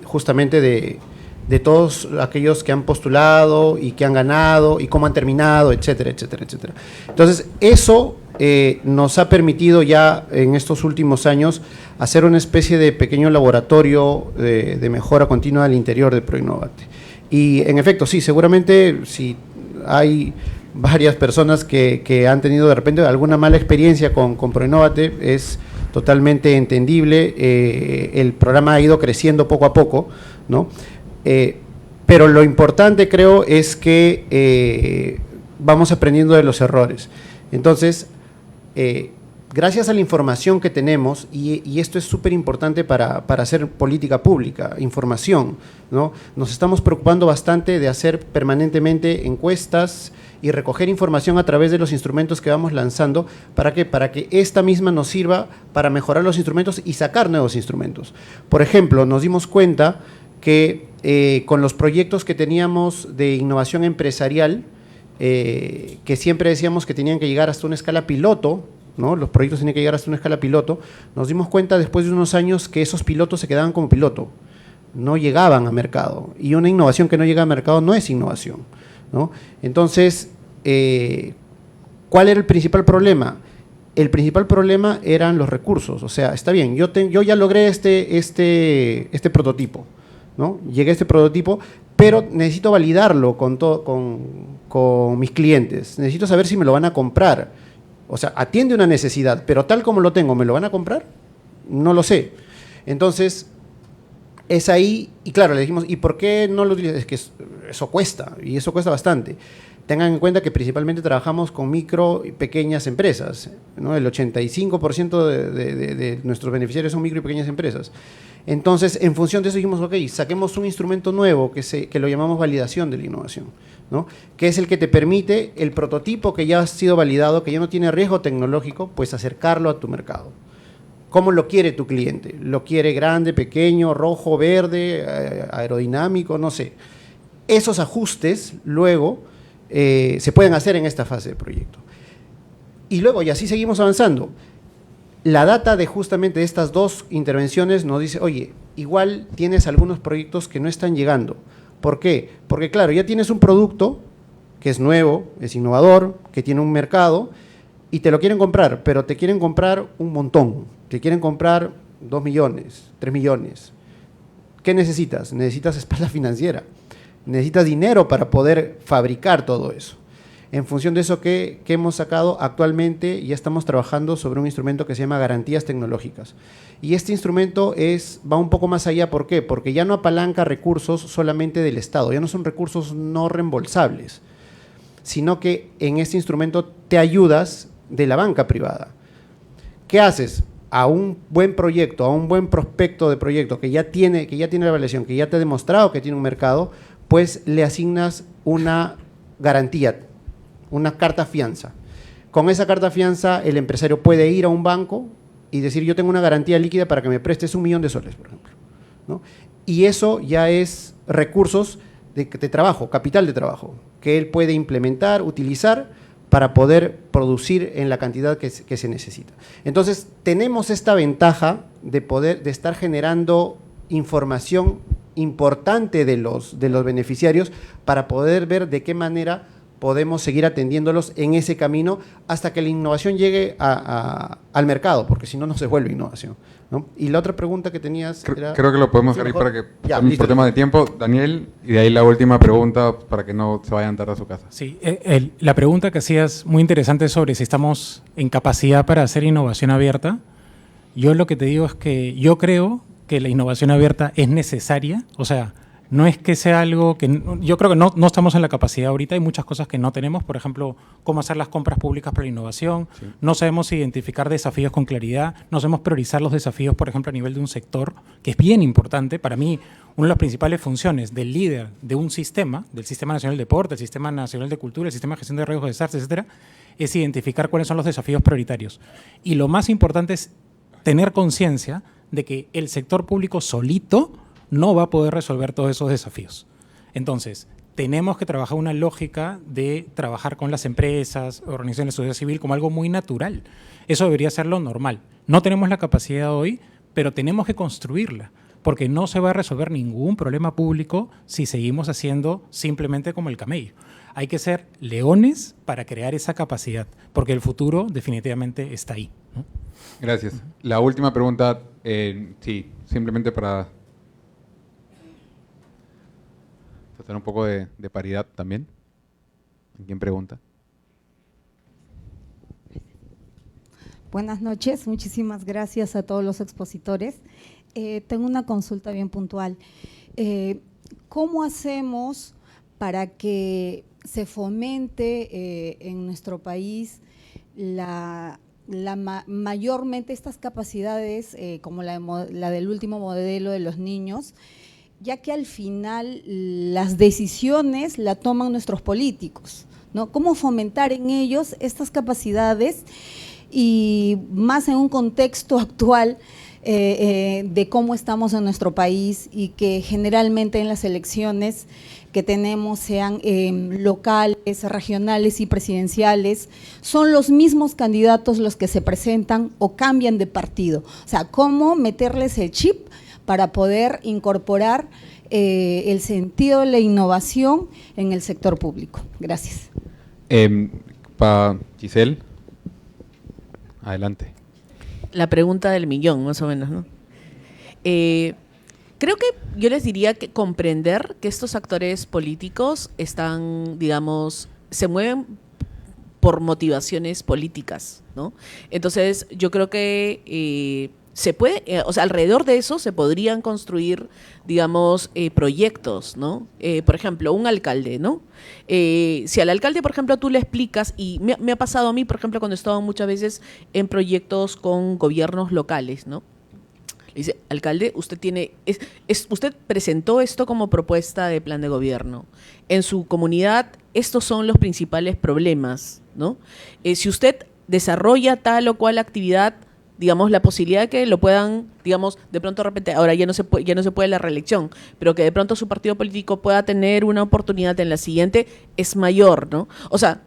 justamente de todos aquellos que han postulado y que han ganado y cómo han terminado, etcétera, etcétera, etcétera. Entonces, eso nos ha permitido ya en estos últimos años hacer una especie de pequeño laboratorio de mejora continua al interior de ProInnovate. Y en efecto, sí, seguramente si hay varias personas que han tenido de repente alguna mala experiencia con ProInnovate, es totalmente entendible. El programa ha ido creciendo poco a poco, ¿no? Pero lo importante, creo, es que vamos aprendiendo de los errores. Entonces, gracias a la información que tenemos, y esto es súper importante para hacer política pública, información, ¿no? Nos estamos preocupando bastante de hacer permanentemente encuestas y recoger información a través de los instrumentos que vamos lanzando. ¿Para qué? Para que esta misma nos sirva para mejorar los instrumentos y sacar nuevos instrumentos. Por ejemplo, nos dimos cuenta que con los proyectos que teníamos de innovación empresarial, que siempre decíamos que tenían que llegar hasta una escala piloto, ¿no? Los proyectos tenían que llegar hasta una escala piloto. Nos dimos cuenta después de unos años que esos pilotos se quedaban como piloto, no llegaban a mercado, y una innovación que no llega a mercado no es innovación, ¿no? Entonces, ¿cuál era el principal problema? El principal problema eran los recursos. O sea, está bien, yo ya logré este prototipo, ¿no? Llegué a este prototipo, pero necesito validarlo con mis clientes. Necesito saber si me lo van a comprar. O sea, atiende una necesidad, pero tal como lo tengo, ¿me lo van a comprar? No lo sé. Entonces, es ahí, y claro, le dijimos, ¿y por qué no lo utilizas? Es que eso cuesta, y eso cuesta bastante. Tengan en cuenta que principalmente trabajamos con micro y pequeñas empresas, ¿no? El 85% de nuestros beneficiarios son micro y pequeñas empresas. Entonces, en función de eso dijimos, ok, saquemos un instrumento nuevo que lo llamamos validación de la innovación, ¿no? Que es el que te permite el prototipo que ya ha sido validado, que ya no tiene riesgo tecnológico, pues acercarlo a tu mercado. ¿Cómo lo quiere tu cliente? ¿Lo quiere grande, pequeño, rojo, verde, aerodinámico? No sé. Esos ajustes luego se pueden hacer en esta fase del proyecto. Y luego, y así seguimos avanzando. La data de justamente estas dos intervenciones nos dice, oye, igual tienes algunos proyectos que no están llegando. ¿Por qué? Porque claro, ya tienes un producto que es nuevo, es innovador, que tiene un mercado, y te lo quieren comprar, pero te quieren comprar un montón. Te quieren comprar 2 millones, 3 millones. ¿Qué necesitas? Necesitas espalda financiera. Necesitas dinero para poder fabricar todo eso. En función de eso, ¿qué hemos sacado? Actualmente ya estamos trabajando sobre un instrumento que se llama garantías tecnológicas. Y este instrumento va un poco más allá. ¿Por qué? Porque ya no apalanca recursos solamente del Estado, ya no son recursos no reembolsables, sino que en este instrumento te ayudas de la banca privada. ¿Qué haces? a un buen proyecto, a un buen prospecto de proyecto que ya tiene la evaluación, que ya te ha demostrado que tiene un mercado, pues le asignas una garantía, una carta fianza. Con esa carta fianza el empresario puede ir a un banco y decir, yo tengo una garantía líquida para que me prestes $1.000.000, por ejemplo, ¿no? Y eso ya es recursos de trabajo, capital de trabajo, que él puede implementar, utilizar para poder producir en la cantidad que se necesita. Entonces, tenemos esta ventaja de estar generando información importante de los beneficiarios para poder ver de qué manera podemos seguir atendiéndolos en ese camino hasta que la innovación llegue al mercado, porque si no, no se vuelve innovación, ¿no? Y la otra pregunta que tenías era… Creo que lo podemos dejar ahí para que, por temas de tiempo, Daniel, y de ahí la última pregunta para que no se vayan tarde a su casa. Sí, la pregunta que hacías muy interesante sobre si estamos en capacidad para hacer innovación abierta. Yo lo que te digo es que yo creo que la innovación abierta es necesaria, o sea, no es que sea algo que… Yo creo que no estamos en la capacidad ahorita, hay muchas cosas que no tenemos, por ejemplo, cómo hacer las compras públicas para la innovación, sí. No sabemos identificar desafíos con claridad, no sabemos priorizar los desafíos, por ejemplo, a nivel de un sector, que es bien importante. Para mí, una de las principales funciones del líder de un sistema, del Sistema Nacional de Deporte, el Sistema Nacional de Cultura, el Sistema de Gestión de Riesgos de Desastres, etcétera, es identificar cuáles son los desafíos prioritarios. Y lo más importante es tener conciencia de que el sector público solito no va a poder resolver todos esos desafíos. Entonces, tenemos que trabajar una lógica de trabajar con las empresas, organizaciones de sociedad civil como algo muy natural. Eso debería ser lo normal. No tenemos la capacidad hoy, pero tenemos que construirla, porque no se va a resolver ningún problema público si seguimos haciendo simplemente como el camello. Hay que ser leones para crear esa capacidad, porque el futuro definitivamente está ahí, ¿no? Gracias. La última pregunta, sí, simplemente para tratar un poco de paridad también. ¿Quién pregunta? Buenas noches, muchísimas gracias a todos los expositores. Tengo una consulta bien puntual. ¿Cómo hacemos para que se fomente en nuestro país mayormente estas capacidades, como la del último modelo de los niños, ya que al final las decisiones la toman nuestros políticos, ¿no? ¿Cómo fomentar en ellos estas capacidades y más en un contexto actual de cómo estamos en nuestro país y que generalmente en las elecciones que tenemos, sean locales, regionales y presidenciales, son los mismos candidatos los que se presentan o cambian de partido? O sea, ¿cómo meterles el chip para poder incorporar el sentido de la innovación en el sector público? Gracias. Para Giselle, adelante. La pregunta del millón, más o menos, ¿no? Creo que yo les diría que comprender que estos actores políticos están, digamos, se mueven por motivaciones políticas, ¿no? Entonces, yo creo que se puede, o sea, alrededor de eso se podrían construir, digamos, proyectos, ¿no? Por ejemplo, un alcalde, ¿no? Si al alcalde, por ejemplo, tú le explicas, y me ha pasado a mí, por ejemplo, cuando he estado muchas veces en proyectos con gobiernos locales, ¿no? Le dice, alcalde, usted tiene, usted presentó esto como propuesta de plan de gobierno. En su comunidad, estos son los principales problemas, ¿no? Si usted desarrolla tal o cual actividad, digamos, la posibilidad de que lo puedan, digamos, de pronto de repente, ahora ya no se puede la reelección, pero que de pronto su partido político pueda tener una oportunidad en la siguiente es mayor, ¿no? O sea,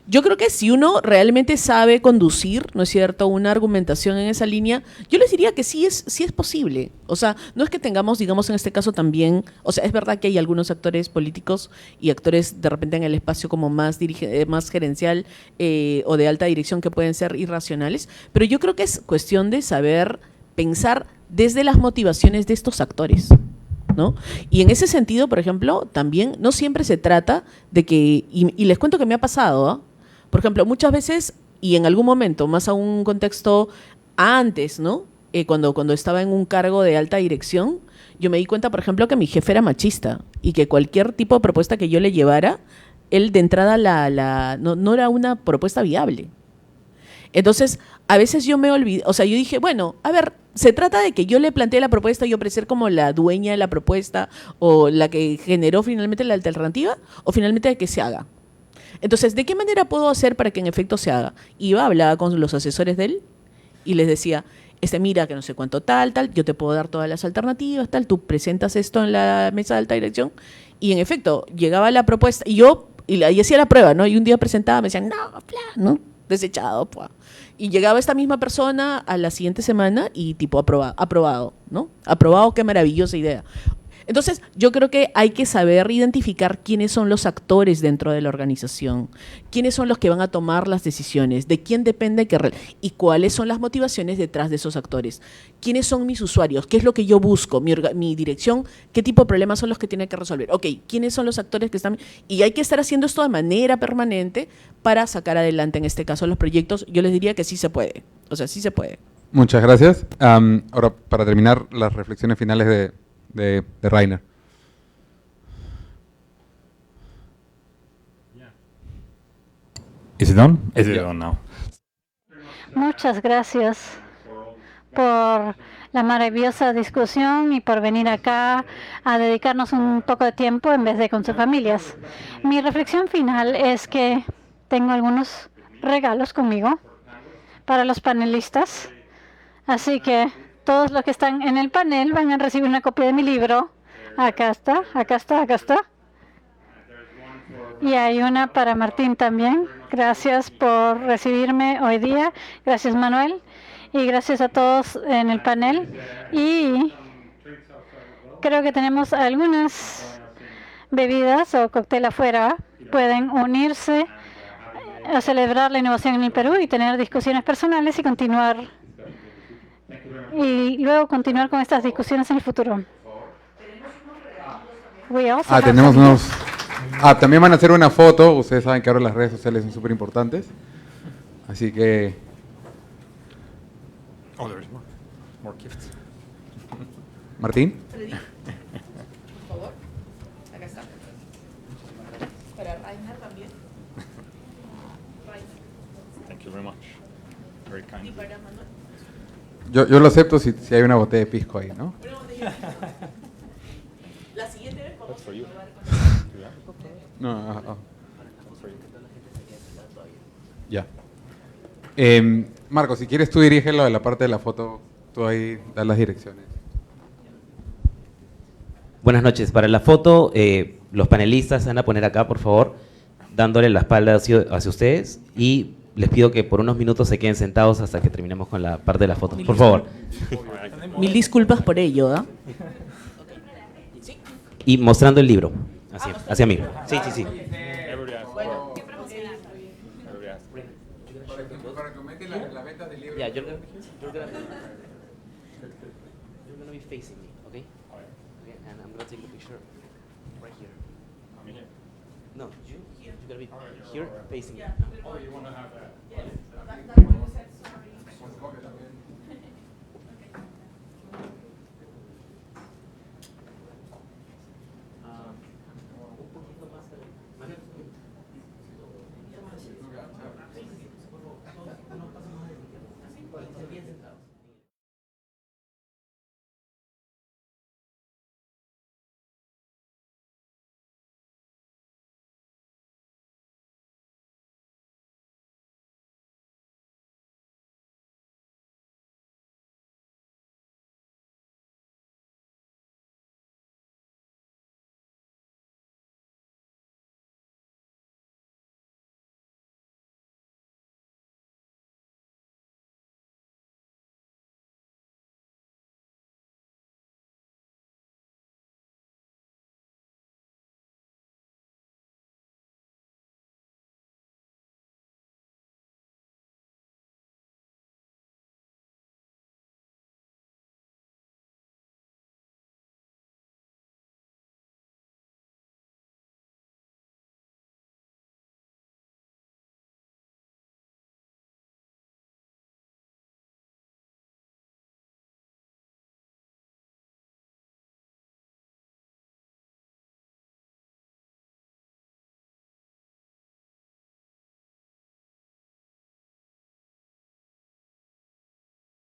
yo creo que si uno realmente sabe conducir, ¿no es cierto?, una argumentación en esa línea, yo les diría que sí es posible. O sea, no es que tengamos, digamos, en este caso también, o sea, es verdad que hay algunos actores políticos y actores de repente en el espacio como más gerencial o de alta dirección que pueden ser irracionales, pero yo creo que es cuestión de saber pensar desde las motivaciones de estos actores, ¿no? Y en ese sentido, por ejemplo, también no siempre se trata de que, y les cuento que me ha pasado, ¿eh? Por ejemplo, muchas veces, y en algún momento, más a un contexto antes, ¿no? Cuando estaba en un cargo de alta dirección, yo me di cuenta, por ejemplo, que mi jefe era machista y que cualquier tipo de propuesta que yo le llevara, él de entrada no era una propuesta viable. Entonces, a veces yo me olvidé, o sea, yo dije, bueno, a ver, ¿se trata de que yo le planteé la propuesta y yo ofrecer como la dueña de la propuesta o la que generó finalmente la alternativa o finalmente de que se haga? Entonces, ¿de qué manera puedo hacer para que en efecto se haga? Iba, hablaba con los asesores de él y les decía, mira, que no sé cuánto tal, yo te puedo dar todas las alternativas, tal, tú presentas esto en la mesa de alta dirección y en efecto, llegaba la propuesta y yo y hacía la prueba, ¿no? Y un día presentaba, me decían, no, ¿no? Desechado, pues. Y llegaba esta misma persona a la siguiente semana y tipo aprobado, ¿no? Aprobado, qué maravillosa idea. Entonces, yo creo que hay que saber identificar quiénes son los actores dentro de la organización, quiénes son los que van a tomar las decisiones, de quién depende y cuáles son las motivaciones detrás de esos actores. ¿Quiénes son mis usuarios? ¿Qué es lo que yo busco? Mi dirección, ¿qué tipo de problemas son los que tiene que resolver? Ok, ¿quiénes son los actores que están...? Y hay que estar haciendo esto de manera permanente para sacar adelante, en este caso, los proyectos. Yo les diría que sí se puede. O sea, sí se puede. Muchas gracias. Ahora, para terminar, las reflexiones finales de Rainer. Is it on? Is it on now? Muchas gracias por la maravillosa discusión y por venir acá a dedicarnos un poco de tiempo en vez de con sus familias. Mi reflexión final es que tengo algunos regalos conmigo para los panelistas, así que todos los que están en el panel van a recibir una copia de mi libro. Acá está, acá está, acá está. Y hay una para Martín también. Gracias por recibirme hoy día. Gracias, Manuel. Y gracias a todos en el panel. Y creo que tenemos algunas bebidas o cóctel afuera. Pueden unirse a celebrar la innovación en el Perú y tener discusiones personales y continuar. Y luego continuar con estas discusiones en el futuro. Tenemos unos... también van a hacer una foto. Ustedes saben que ahora las redes sociales son súper importantes. Así que... Oh, there's more gifts. Martín. Por favor, acá está. Para Rainer también. Thank you very much. Very kind. Y para Manuel. Yo lo acepto si hay una botella de pisco ahí, ¿no? La siguiente vez vamos a probar No, Ya. Marco, si quieres tú dirígelo de la parte de la foto, tú ahí das las direcciones. Buenas noches. Para la foto, los panelistas se van a poner acá, por favor, dándole la espalda hacia ustedes y les pido que por unos minutos se queden sentados hasta que terminemos con la parte de la foto. Por favor. Mil disculpas por ello, ¿ah? Y mostrando el libro hacia mí. Sí. Para que aumenten las ventas del libro. Yeah, you're gonna be facing me, okay? Okay, and I'm gonna take the picture right here. I'm here. No, you're gonna be here facing me. Oh, you want to have that?